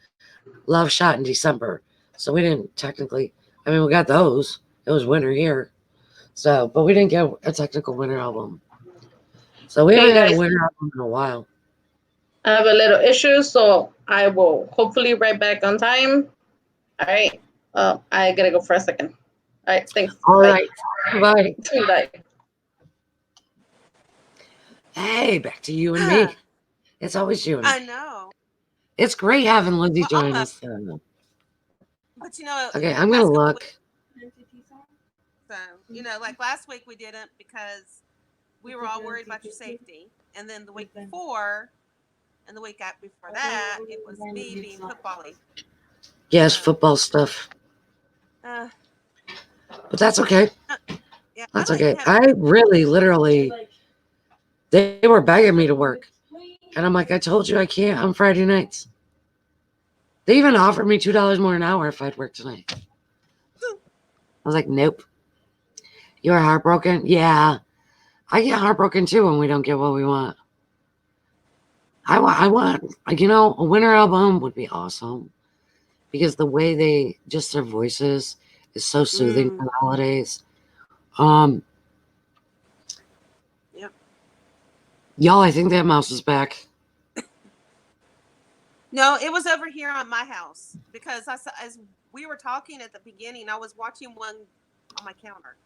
Love Shot in December. So we didn't technically, we got those. It was winter here. So, but we didn't get a technical winter album. So we haven't got a winter album in a while. I have a little issue, so I will hopefully write back on time. All right. I gotta go for a second. All right. Thanks. All Bye. right. Bye. Bye. Hey, back to you and me. It's always you and me. I know, It's great having Lindsay Well, join almost. us. but Okay, I'm going to last couple look. So, like last week we didn't because we were all worried about your safety. And then the week before and the week before that, it was me being football-y. Yes, football stuff. Uh, But that's okay. yeah, That's I okay. like having- I really, literally, they were begging me to work. And I'm like, I told you I can't on Friday nights. They even offered me $2 more an hour if I'd work tonight. I was like, nope. You are heartbroken? Yeah. I get heartbroken too when we don't get what we want. I want, a winter album would be awesome. Because the way their voices is so soothing for the holidays. Yep. Y'all, I think that mouse is back. No, it was over here on my house because as we were talking at the beginning, I was watching one on my counter,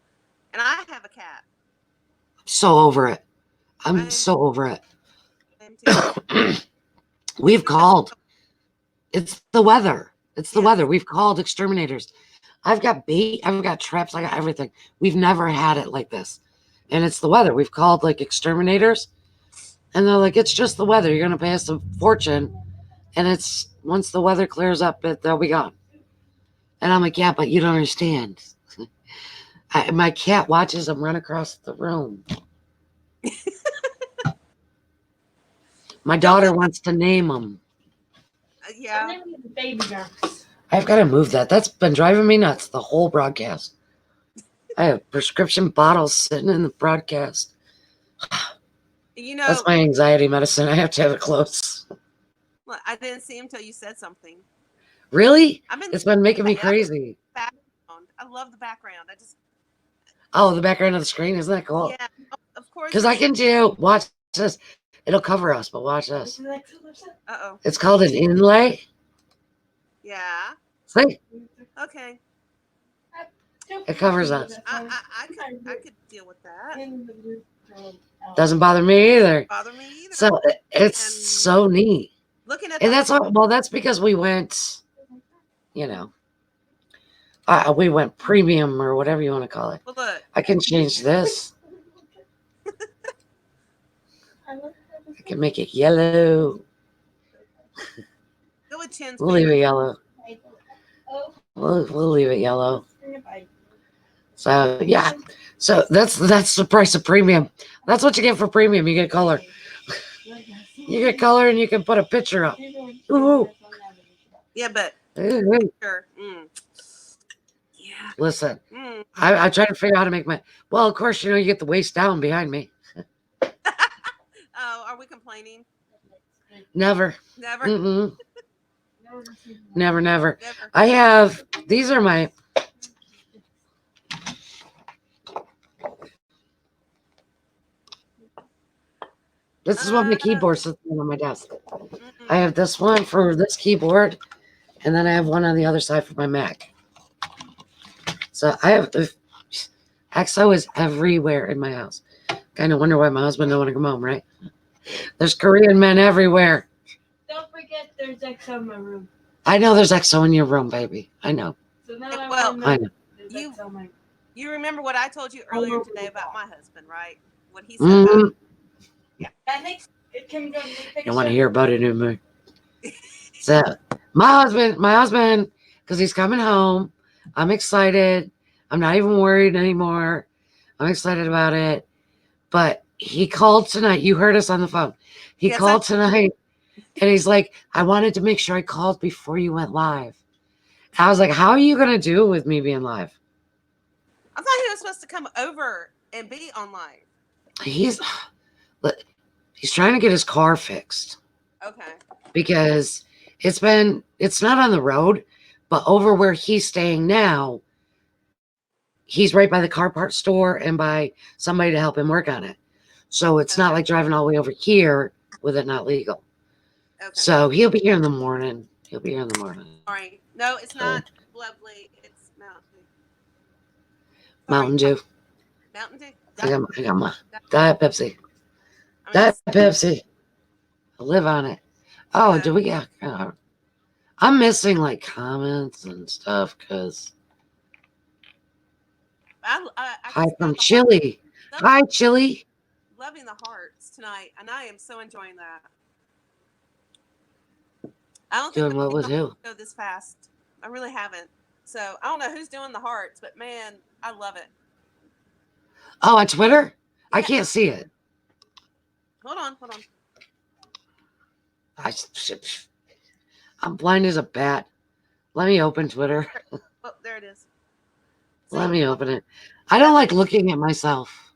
and I have a cat. So over it. I'm so over it. And We've called. It's the weather. It's the weather. We've called exterminators. I've got bait. I've got traps. I got everything. We've never had it like this. And it's the weather. We've called exterminators. And they're like, it's just the weather. You're going to pay us a fortune. And it's once the weather clears up, they'll be gone. And I'm like, yeah, but you don't understand. My cat watches them run across the room. My daughter wants to name them. yeah. Baby ducks. I've got to move that. That's been driving me nuts the whole broadcast. I have prescription bottles sitting in the broadcast. That's my anxiety medicine. I have to have it close. Well, I didn't see him until you said something. Really? I've been It's been making me crazy. background. I love the background. Oh, the background of the screen. Isn't that cool? Yeah, of course. Because I can do, watch this. It'll cover us, but watch this. Uh-oh. It's called an inlay. Yeah. See? Okay. It covers us. I could deal with that. Doesn't bother me either. Bother me either. So it's so neat. Looking at And that's because we went, we went premium or whatever you want to call it. Well, look. I can change this. I can make it yellow. Go with Chin's. We'll leave it yellow. We'll leave it yellow. So yeah. So that's the price of premium. That's what you get for premium. You get color. You get color and you can put a picture up. Ooh. Yeah, but Ooh. sure. Yeah. Listen, Mm. I tried to figure out how to make my. Well, of course, you get the waist down behind me. Oh, are we complaining? Never. Never. Mm-mm. Never. Never. I have. These are my. This is what my keyboard sits on my desk. I have this one for this keyboard, and then I have one on the other side for my Mac. So I have XO is everywhere in my house. Kind of wonder why my husband don't want to come home, right? There's Korean men everywhere. Don't forget there's XO in my room. I know there's XO in your room, baby. I know. So now Well, I know. there's you- XO in my You remember what I told you earlier today about my husband, right? What he said Mhm. about it can go in the picture. You want to hear about it anymore? So my husband, because he's coming home. I'm excited. I'm not even worried anymore. I'm excited about it. But he called tonight. You heard us on the phone. He Yes, called tonight, and he's like, "I wanted to make sure I called before you went live." I was like, "How are you gonna do it with me being live?" I thought he was supposed to come over and be online. He's trying to get his car fixed Okay. because it's not on the road, but over where he's staying now, he's right by the car part store and by somebody to help him work on it. So it's not Okay. like driving all the way over here with it not legal. Okay. So he'll be here in the morning. Sorry. No, it's not lovely. It's Mountain Dew. Mountain Dew. Mountain Dew. I got my Diet Pepsi. I mean, Diet Pepsi. I live on it. Oh, do we got? I'm missing like comments and stuff because I hi just from got the Chili. heart- Hi, Chili. Loving the hearts tonight, and I am so enjoying that. I don't think Doing what with who? go this fast. I really haven't. So I don't know who's doing the hearts, but man, I love it. Oh, on Twitter? I Yeah. can't see it. Hold on. I'm blind as a bat. Let me open Twitter. Oh, there it is. Let See? me open it. I don't like looking at myself.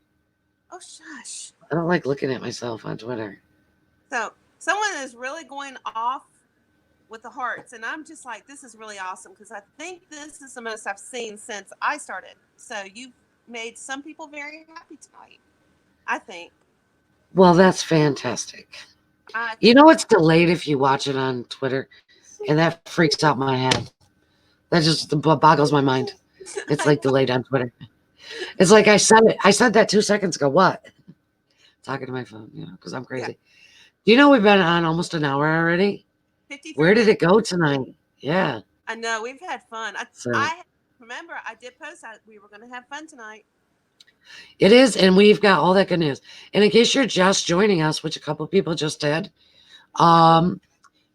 Oh, shush. I don't like looking at myself on Twitter. So someone is really going off with the hearts, and I'm just like, this is really awesome because I think this is the most I've seen since I started. So you've made some people very happy tonight, I think. Well, that's fantastic. I You know it's delayed if you watch it on Twitter, and that freaks out my head. That just boggles my mind. It's like delayed on Twitter. It's like I said that 2 seconds ago. What? Talking to my phone, because I'm crazy. Yeah. Do you know we've been on almost an hour already? 53 Where did it minutes. go tonight? Yeah. I know we've had fun. So I remember I did post that we were going to have fun tonight. it is, and we've got all that good news. And in case you're just joining us, which a couple of people just did,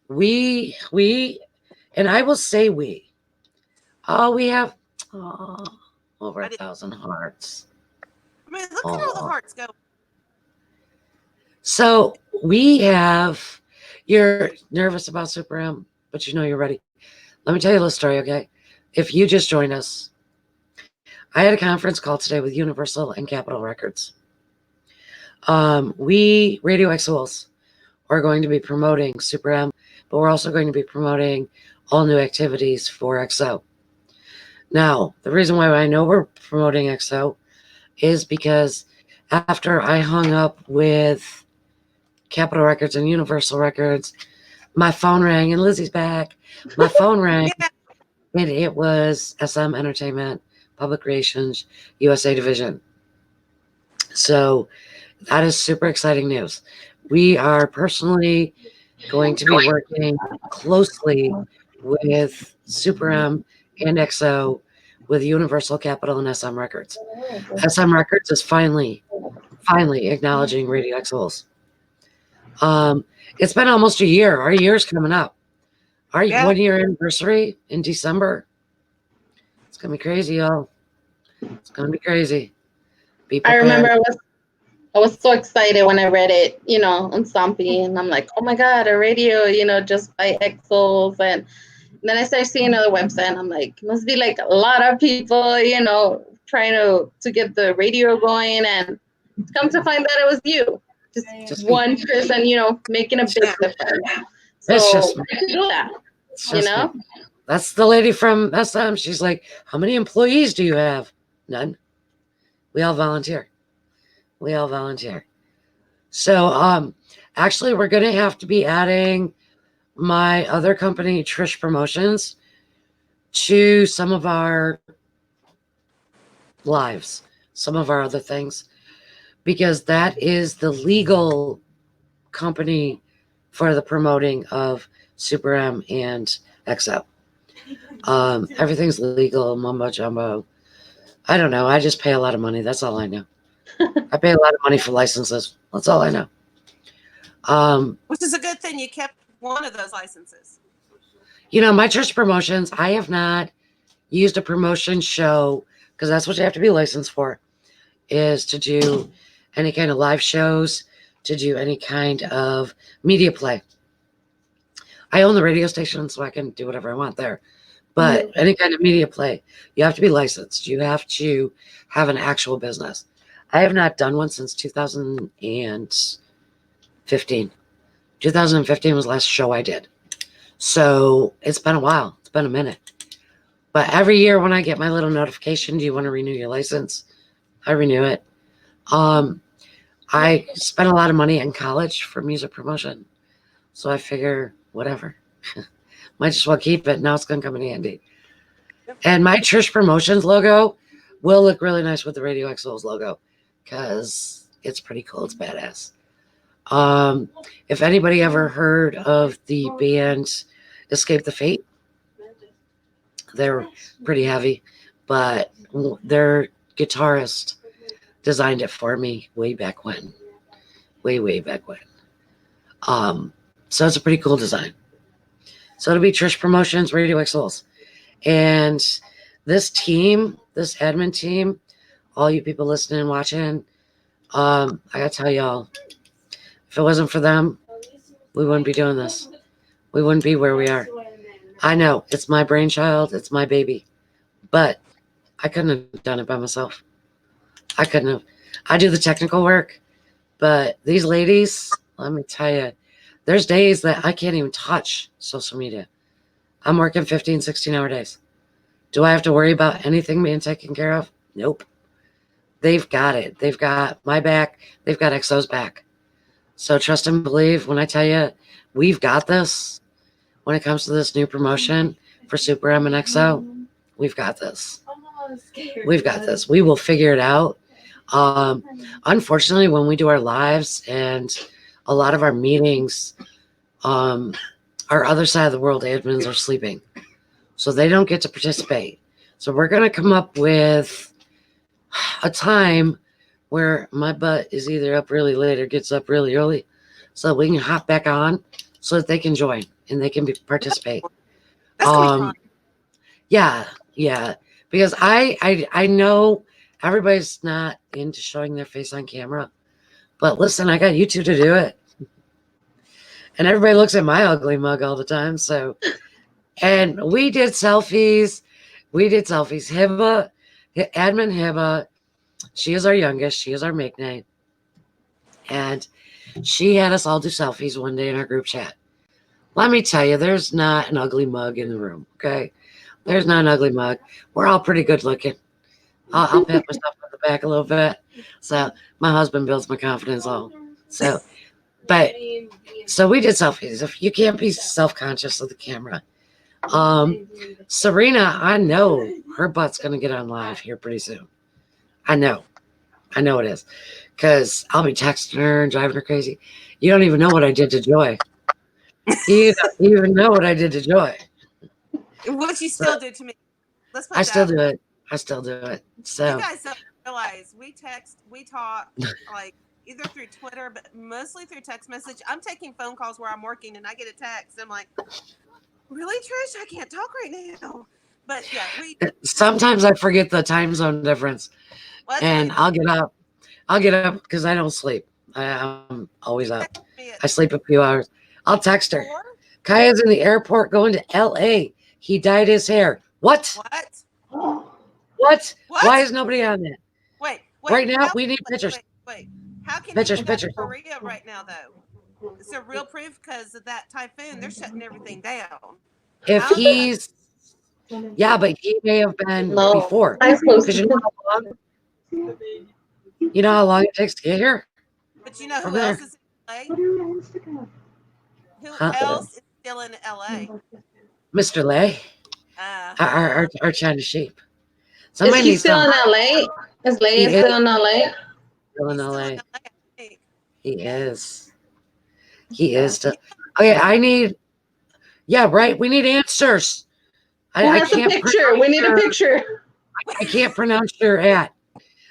we and I will say we have over 1,000 hearts. I mean, look at all the hearts go. So we have. You're nervous about Super M, but you know you're ready. Let me tell you a little story, okay? If you just joined us, I had a conference call today with Universal and Capitol Records. We Radio XOLs are going to be promoting Super M, but we're also going to be promoting all new activities for XO. Now, the reason why I know we're promoting XO is because after I hung up with Capitol Records and Universal Records, my phone rang, and Lizzie's back. My phone rang, Yeah. and it was SM Entertainment, Public Relations, USA Division. So that is super exciting news. We are personally going to be working closely with Super M and XO with Universal Capital and SM Records. SM Records is finally acknowledging Radio XOs. It's been almost a year. Our year's coming up. Our 1 year anniversary in December. It's gonna be crazy, y'all. It's gonna be crazy. Be I prepared. remember I was so excited when I read it, on Stumpy, and I'm like, oh my God, a radio, just by Exos. And then I started seeing other website, and I'm like, must be like a lot of people, trying to get the radio going, and come to find out it was you, just me. one person, making a big difference. It's So just me. I can do that, It's just me. That's the lady from SM. She's like, how many employees do you have? None. We all volunteer. So, actually, we're going to have to be adding my other company, Trish Promotions, to some of our lives, some of our other things, because that is the legal company for the promoting of Super M and XO. Everything's legal, mumbo jumbo. I don't know. I just pay a lot of money. That's all I know. I pay a lot of money for licenses. That's all I know. Which is a good thing. You kept one of those licenses. My church promotions, I have not used a promotion show, because that's what you have to be licensed for, is to do any kind of live shows, to do any kind of media play. I own the radio station, so I can do whatever I want there. But any kind of media play, you have to be licensed. You have to have an actual business. I have not done one since 2015. 2015 was the last show I did. So it's been a while. It's been a minute. But every year when I get my little notification, do you want to renew your license? I renew it. I spent a lot of money in college for music promotion. So I figure, whatever. Might as well keep it. Now it's going to come in handy. And my Trish Promotions logo will look really nice with the Radio Exos logo, because it's pretty cool. It's badass. If anybody ever heard of the band Escape the Fate, they're pretty heavy, but their guitarist designed it for me way back when. Way back when. So it's a pretty cool design. So it'll be Trish Promotions, Radio Exos. And this team, this admin team, all you people listening and watching, I gotta tell y'all, if it wasn't for them, we wouldn't be doing this. We wouldn't be where we are. I know, it's my brainchild, it's my baby, but I couldn't have done it by myself. I couldn't have. I do the technical work, but these ladies, let me tell you, there's days that I can't even touch social media. I'm working 15, 16-hour days. Do I have to worry about anything being taken care of? Nope. They've got it. They've got my back. They've got XO's back. So trust and believe when I tell you, we've got this. When it comes to this new promotion for Super M and XO, we've got this. We've got this. We will figure it out. Unfortunately, when we do our lives and a lot of our meetings, our other side of the world admins are sleeping, so they don't get to participate. So we're going to come up with a time where my butt is either up really late or gets up really early, so we can hop back on so that they can join and they can participate. That's gonna be fun. Yeah, because I know everybody's not into showing their face on camera, but listen, I got YouTube to do it. And everybody looks at my ugly mug all the time. So, and we did selfies. Admin Hibba, she is our youngest. She is our make name. And she had us all do selfies one day in our group chat. Let me tell you, there's not an ugly mug in the room, okay? There's not an ugly mug. We're all pretty good looking. I'll pat myself on the back a little bit. So my husband builds my confidence all. So we did selfies. If you can't be self-conscious of the camera. Serena, I know her butt's going to get on live here pretty soon. I know it is. Because I'll be texting her and driving her crazy. You don't even know what I did to Joy. You don't even know what I did to Joy. What you still do to me. Let's put I that. still do it. So you guys don't realize we talk like either through Twitter, but mostly through text message. I'm taking phone calls where I'm working and I get a text. I'm like, really, Trish? I can't talk right now. But yeah, sometimes I forget the time zone difference. Well, and I'll get up I'll get up because I don't sleep. I'm always You up. text me at I sleep a few hours. I'll text her. 4? Kaya's in the airport going to LA. He dyed his hair. What? What? What? What? Why is nobody on that? Wait. Right now, how- we need pictures. Wait. How can Pictures, he go pictures. to Korea right now, though? Is there real proof? Because of that typhoon, they're shutting everything down. If How- he's, yeah, but he may have been No. before. I Because you know how long it takes to get here? But you know From who else there. is in LA? Who Huh? else is still in LA? Mr. Lay, Uh, our China sheep. Is Somebody he needs still to. in LA? Is He Leia is still in LA? still in he's still LA. in LA, I think. He is. He is still. Okay, I need. Yeah, right. We need answers. Who I has a can't. picture? We need a picture. I can't pronounce your at.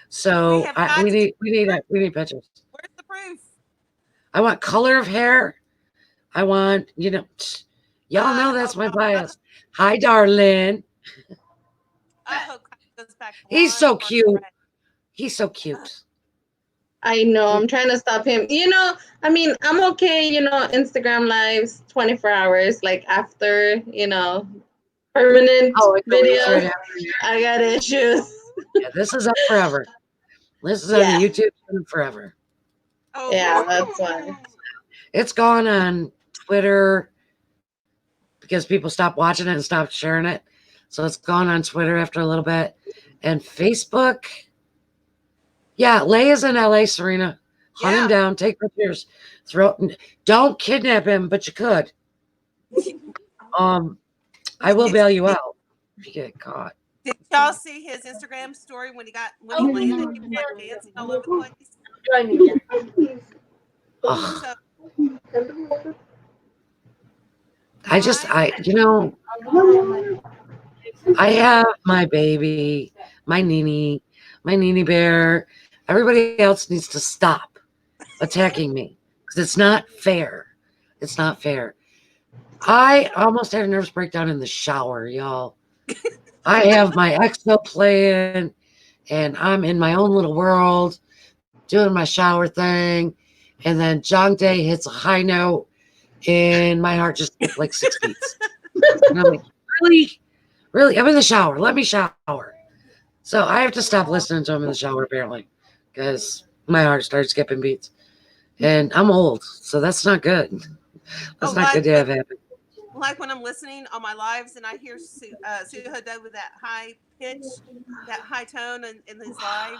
So We have got we to get- need pictures. Where's the proof? I want color of hair. I want y'all know that's my Oh, bias. Hi, darling. I hope Kyle goes back. He's so blonde or cute. red. He's so cute. I know. I'm trying to stop him. I mean, I'm okay. Instagram lives 24 hours. Like after, permanent Oh, it's right videos, after. I got issues. Yeah, this is up forever. This is on Yeah. YouTube forever. Oh, Yeah, that's why. It's gone on Twitter because people stopped watching it and stopped sharing it. So it's gone on Twitter after a little bit. And Facebook. Yeah, Leia's in LA, Serena. Hunt him Yeah. down, take pictures, don't kidnap him, but you could. I will bail you out if you get caught. Did y'all see his Instagram story when he landed? He was like dancing all over the place. Ugh. So, I have my baby, my Nini bear. Everybody else needs to stop attacking me because it's not fair. It's not fair. I almost had a nervous breakdown in the shower, y'all. I have my EXO playing and I'm in my own little world doing my shower thing. And then Jongdae hits a high note and my heart just skipped like 6 beats. And I'm like, really? Really? I'm in the shower. Let me shower. So I have to stop listening to him in the shower apparently because my heart started skipping beats. And I'm old, so that's not good. That's not good to have happen. Like when I'm listening on my lives and I hear Suho Do with that high pitch, that high tone in his live.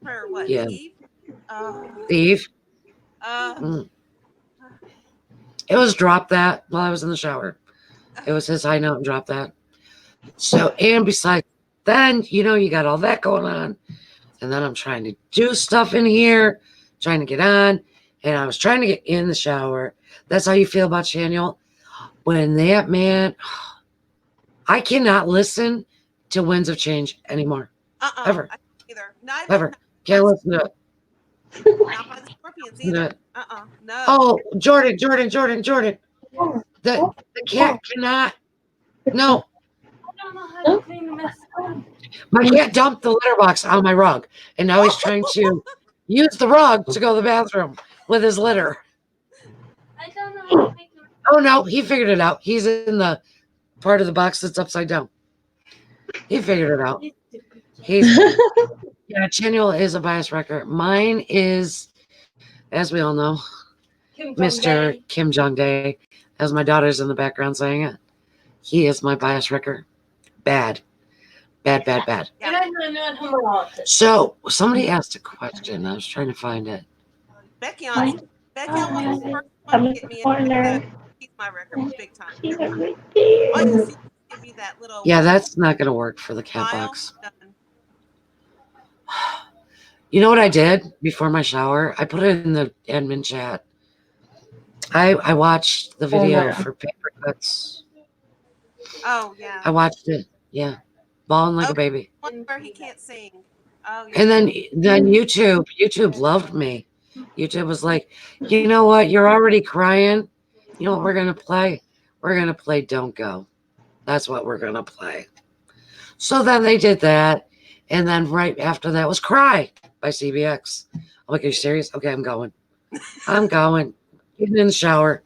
For what? Yeah. Eve? Eve? Uh, It was drop that while I was in the shower. It was his high note and drop that. So, and besides, then, you got all that going on. And then I'm trying to do stuff in here, trying to get on. And I was trying to get in the shower. That's how you feel about Shaniel? When that man, I cannot listen to Winds of Change anymore. Ever. I can't either. Not Ever. Can't listen to it. Not by the Scorpions either. No. Oh, Jordan. The cat cannot. No. I don't know how to clean the mess up. My cat dumped the litter box on my rug, and now he's trying to use the rug to go to the bathroom with his litter. I don't know how to make the Oh no, he figured it out. He's in the part of the box that's upside down. He figured it out. Chanuel is a bias wrecker. Mine is, as we all know, Mr. Kim Jong-dae, as my daughter's in the background saying it. He is my bias wrecker. Bad. Yeah. So somebody asked a question. I was trying to find it. Becky was the first one to get me into He's my record big time. All you see is give me that little Yeah, that's not going to work for the cat smile. box. Done. You know what I did before my shower? I put it in the admin chat. I watched the video for paper cuts. Oh yeah. I watched it. Yeah. Bawling like a baby. One where he can't sing. Oh yeah. And then YouTube loved me. YouTube was like, you know what? You're already crying. You know what we're going to play? We're going to play Don't Go. That's what we're going to play. So then they did that. And then right after that was Cry. by CBX. I'm like, are you serious? Okay, I'm going. I'm going. Getting in the shower.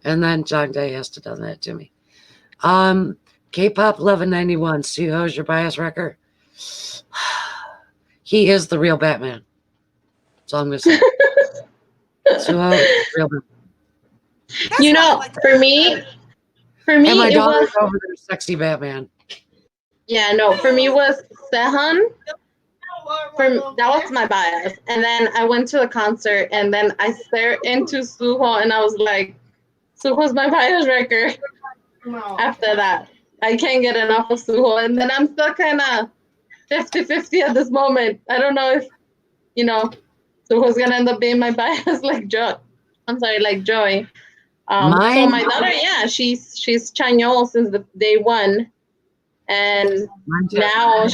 And then John Day has to done that to me. K-pop 1191. Suho's your bias wrecker. He is the real Batman. That's all I'm gonna say. Suho is the real Batman. That's You why I know, like for And me, my it daughter's was, over there, sexy Batman. yeah, no, for me it was Sehun. That was my bias. And then I went to a concert, and then I stared into Suho, and I was like, Suho's my bias record. After that, I can't get enough of Suho. And then I'm still kind of 50-50 at this moment. I don't know if, you know, Suho's going to end up being my bias like Joy. I'm sorry, like Joy. So Mine, my daughter, yeah, she's Chanyol since the day one. And mine too. now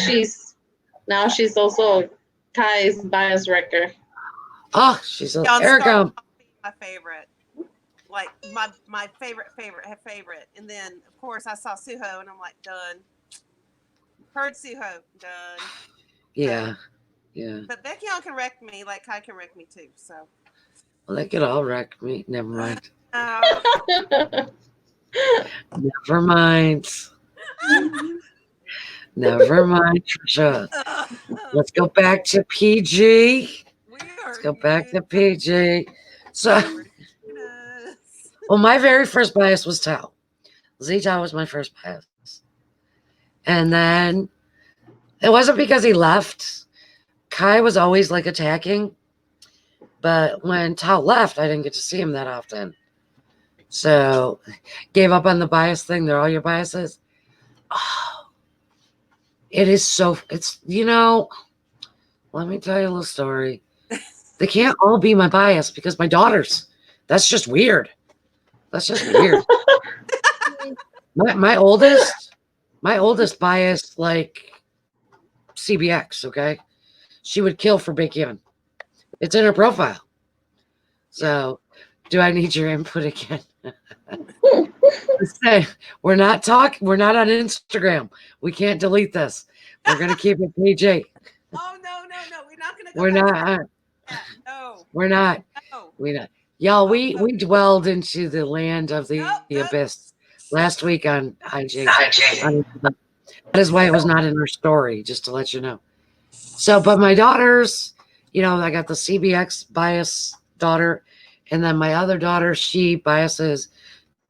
she's also Kai's bias wrecker. Oh, she's a John Erica. Stark, my favorite. Like my favorite. And then of course I saw Suho and I'm like, done. Heard Suho, done. Yeah, yeah. But Becky on can wreck me like Kai can wreck me too. So Well, they could all wreck me. Never mind. Never mind. Never mind, Trisha. Let's go back to PG. Let's go back to PG. So, well, my very first bias was Tao. Z-Tao was my first bias. And then it wasn't because he left. Kai was always like attacking. But when Tao left, I didn't get to see him that often. So, gave up on the bias thing. They're all your biases. Oh, it is so, it's, let me tell you a little story. They can't all be my bias because my daughters. That's just weird. That's just weird. my oldest bias, like CBX, okay? She would kill for Big Kevin. It's in her profile. So, do I need your input again? We're not on Instagram. We can't delete this. We're gonna keep it PG. Oh no. We're not gonna go We're not. No. We're not. No. We're not. Y'all, we dwelled into the land of the abyss last week on IG. That is why it was not in our story, just to let you know. So, but my daughters, I got the CBX bias daughter, and then my other daughter, she biases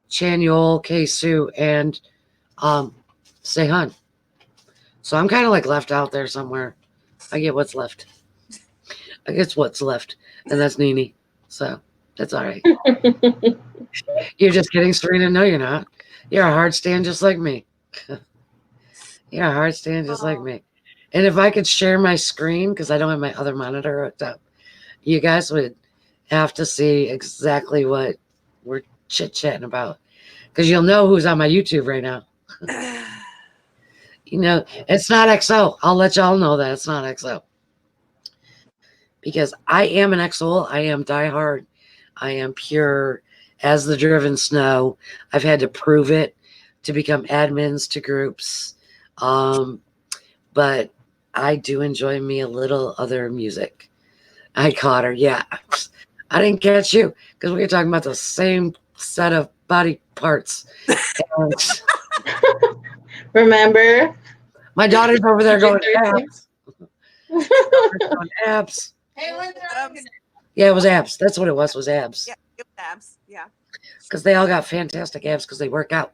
Chanyol, K-Su, and Sehun. So I'm kind of like left out there somewhere. I get what's left. I guess what's left, and that's Nini. So that's all right. You're just kidding, Serena. No, you're not. You're a hard stand just like me. You're a hard stand just like me. And if I could share my screen, because I don't have my other monitor hooked up, you guys would have to see exactly what we're chit-chatting about. Because you'll know who's on my YouTube right now. It's not XO. I'll let y'all know that it's not XO. Because I am an XO. I am diehard. I am pure as the driven snow. I've had to prove it to become admins to groups. But I do enjoy me a little other music. I caught her. Yeah. I didn't catch you because we were talking about the same set of body parts. Remember? My daughter's over there going, PG-13. abs. Hey, Yeah, it was abs. That's what it was abs. Yeah, it was abs. Yeah. Because they all got fantastic abs because they work out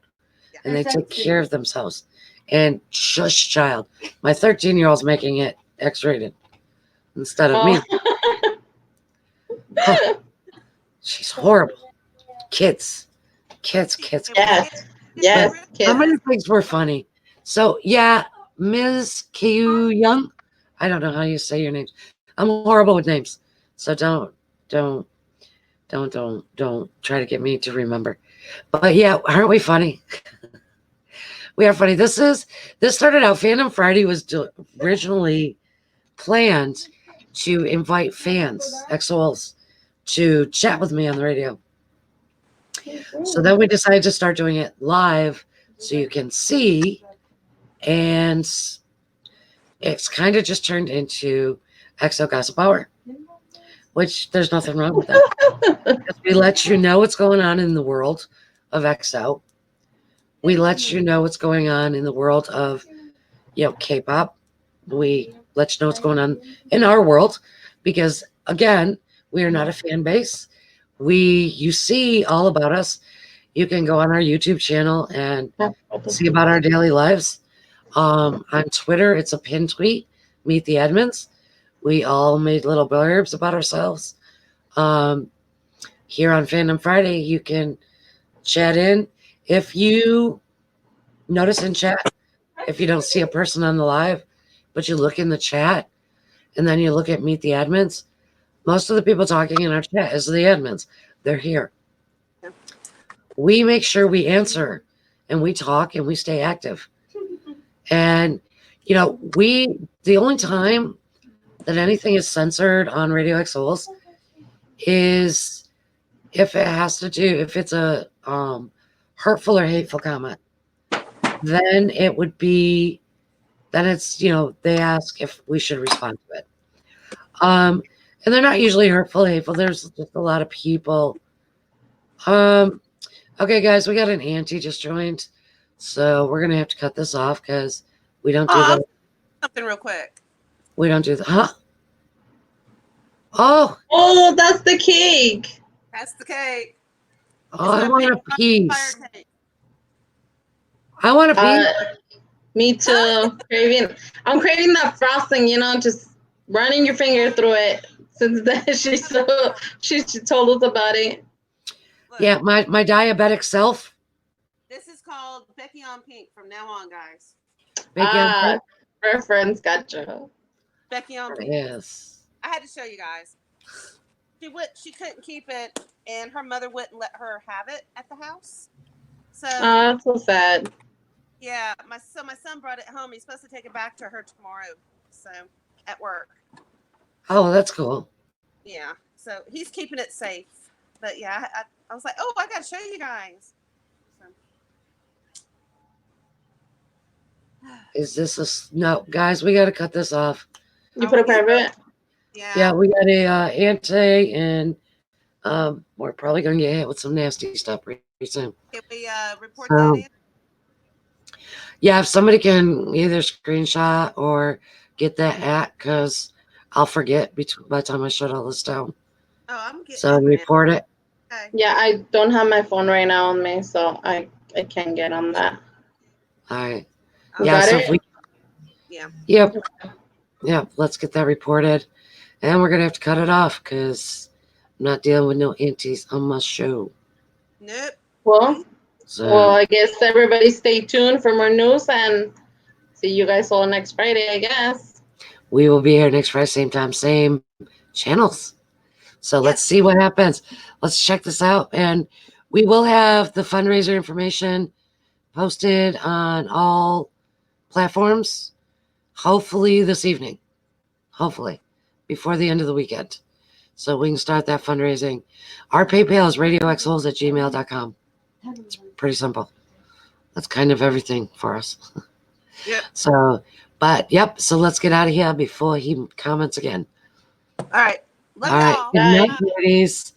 and they take care of themselves. And shush, child. My 13-year-old's making it X-rated instead of me. Oh, she's horrible. Kids. Yes. How Kids. many things were funny? So, yeah, Ms. Ku Young. I don't know how you say your names. I'm horrible with names. So don't try to get me to remember. But yeah, aren't we funny? We are funny. This started out, Fandom Friday was originally planned to invite fans, XOLs, to chat with me on the radio. So then we decided to start doing it live so you can see. And it's kind of just turned into XO Gossip Hour, which there's nothing wrong with that. We let you know what's going on in the world of XO. We let you know what's going on in the world of, K-pop. We let you know what's going on in our world because, again, we are not a fan base. You see all about us. You can go on our YouTube channel and see about our daily lives. On Twitter, it's a pinned tweet, Meet the Edmonds. We all made little blurbs about ourselves. Here on Fandom Friday, you can chat in. If you notice in chat, if you don't see a person on the live, but you look in the chat and then you look at Meet the Admins, most of the people talking in our chat is the admins. They're here. We make sure we answer and we talk and we stay active. And, the only time that anything is censored on Radio X Souls is if it's a hurtful or hateful comment. Then it's, they ask if we should respond to it. And they're not usually hurtful, hateful. There's just a lot of people. Okay, guys, we got an auntie just joined. So we're going to have to cut this off because we don't do that. Something real quick. We don't do that. Huh? Oh, that's the cake. That's the cake. Oh, I want a piece. Fire cake. I want a piece. Me too. I'm craving that frosting, just running your finger through it. Since then, she told us about it. Look, Yeah, my diabetic self. this is called Becky on Pink from now on, guys. Reference, gotcha. Becky on Pink. Yes. I had to show you guys. She couldn't keep it, and her mother wouldn't let her have it at the house. So That's so sad. yeah, my son brought it home. He's supposed to take it back to her tomorrow. So at work. Oh, that's cool. Yeah. So he's keeping it safe. But yeah, I was like, oh, I gotta show you guys. So. Is this no, guys? We got to cut this off. You put a private? Yeah, we got a anti, and we're probably gonna get hit with some nasty stuff pretty soon. Can we report that in? Yeah, if somebody can either screenshot or get that because I'll forget by the time I shut all this down. Oh, I'm getting So report it. Okay. Yeah, I don't have my phone right now on me, so I can't get on that. All right. You Yeah, got so it? if we. Yeah. Yep. Yep. Let's get that reported, and we're gonna have to cut it off because I'm not dealing with no aunties on my show. Nope. Well, I guess everybody stay tuned for more news and see you guys all next Friday, I guess. We will be here next Friday, same time, same channels. So let's see what happens. Let's check this out. And we will have the fundraiser information posted on all platforms, hopefully this evening. Hopefully, before the end of the weekend. So we can start that fundraising. Our PayPal is radioxholes@gmail.com. It's pretty simple. That's kind of everything for us. Yep. So let's get out of here before he comments again. All right. Love All right. y'all. Good night, ladies.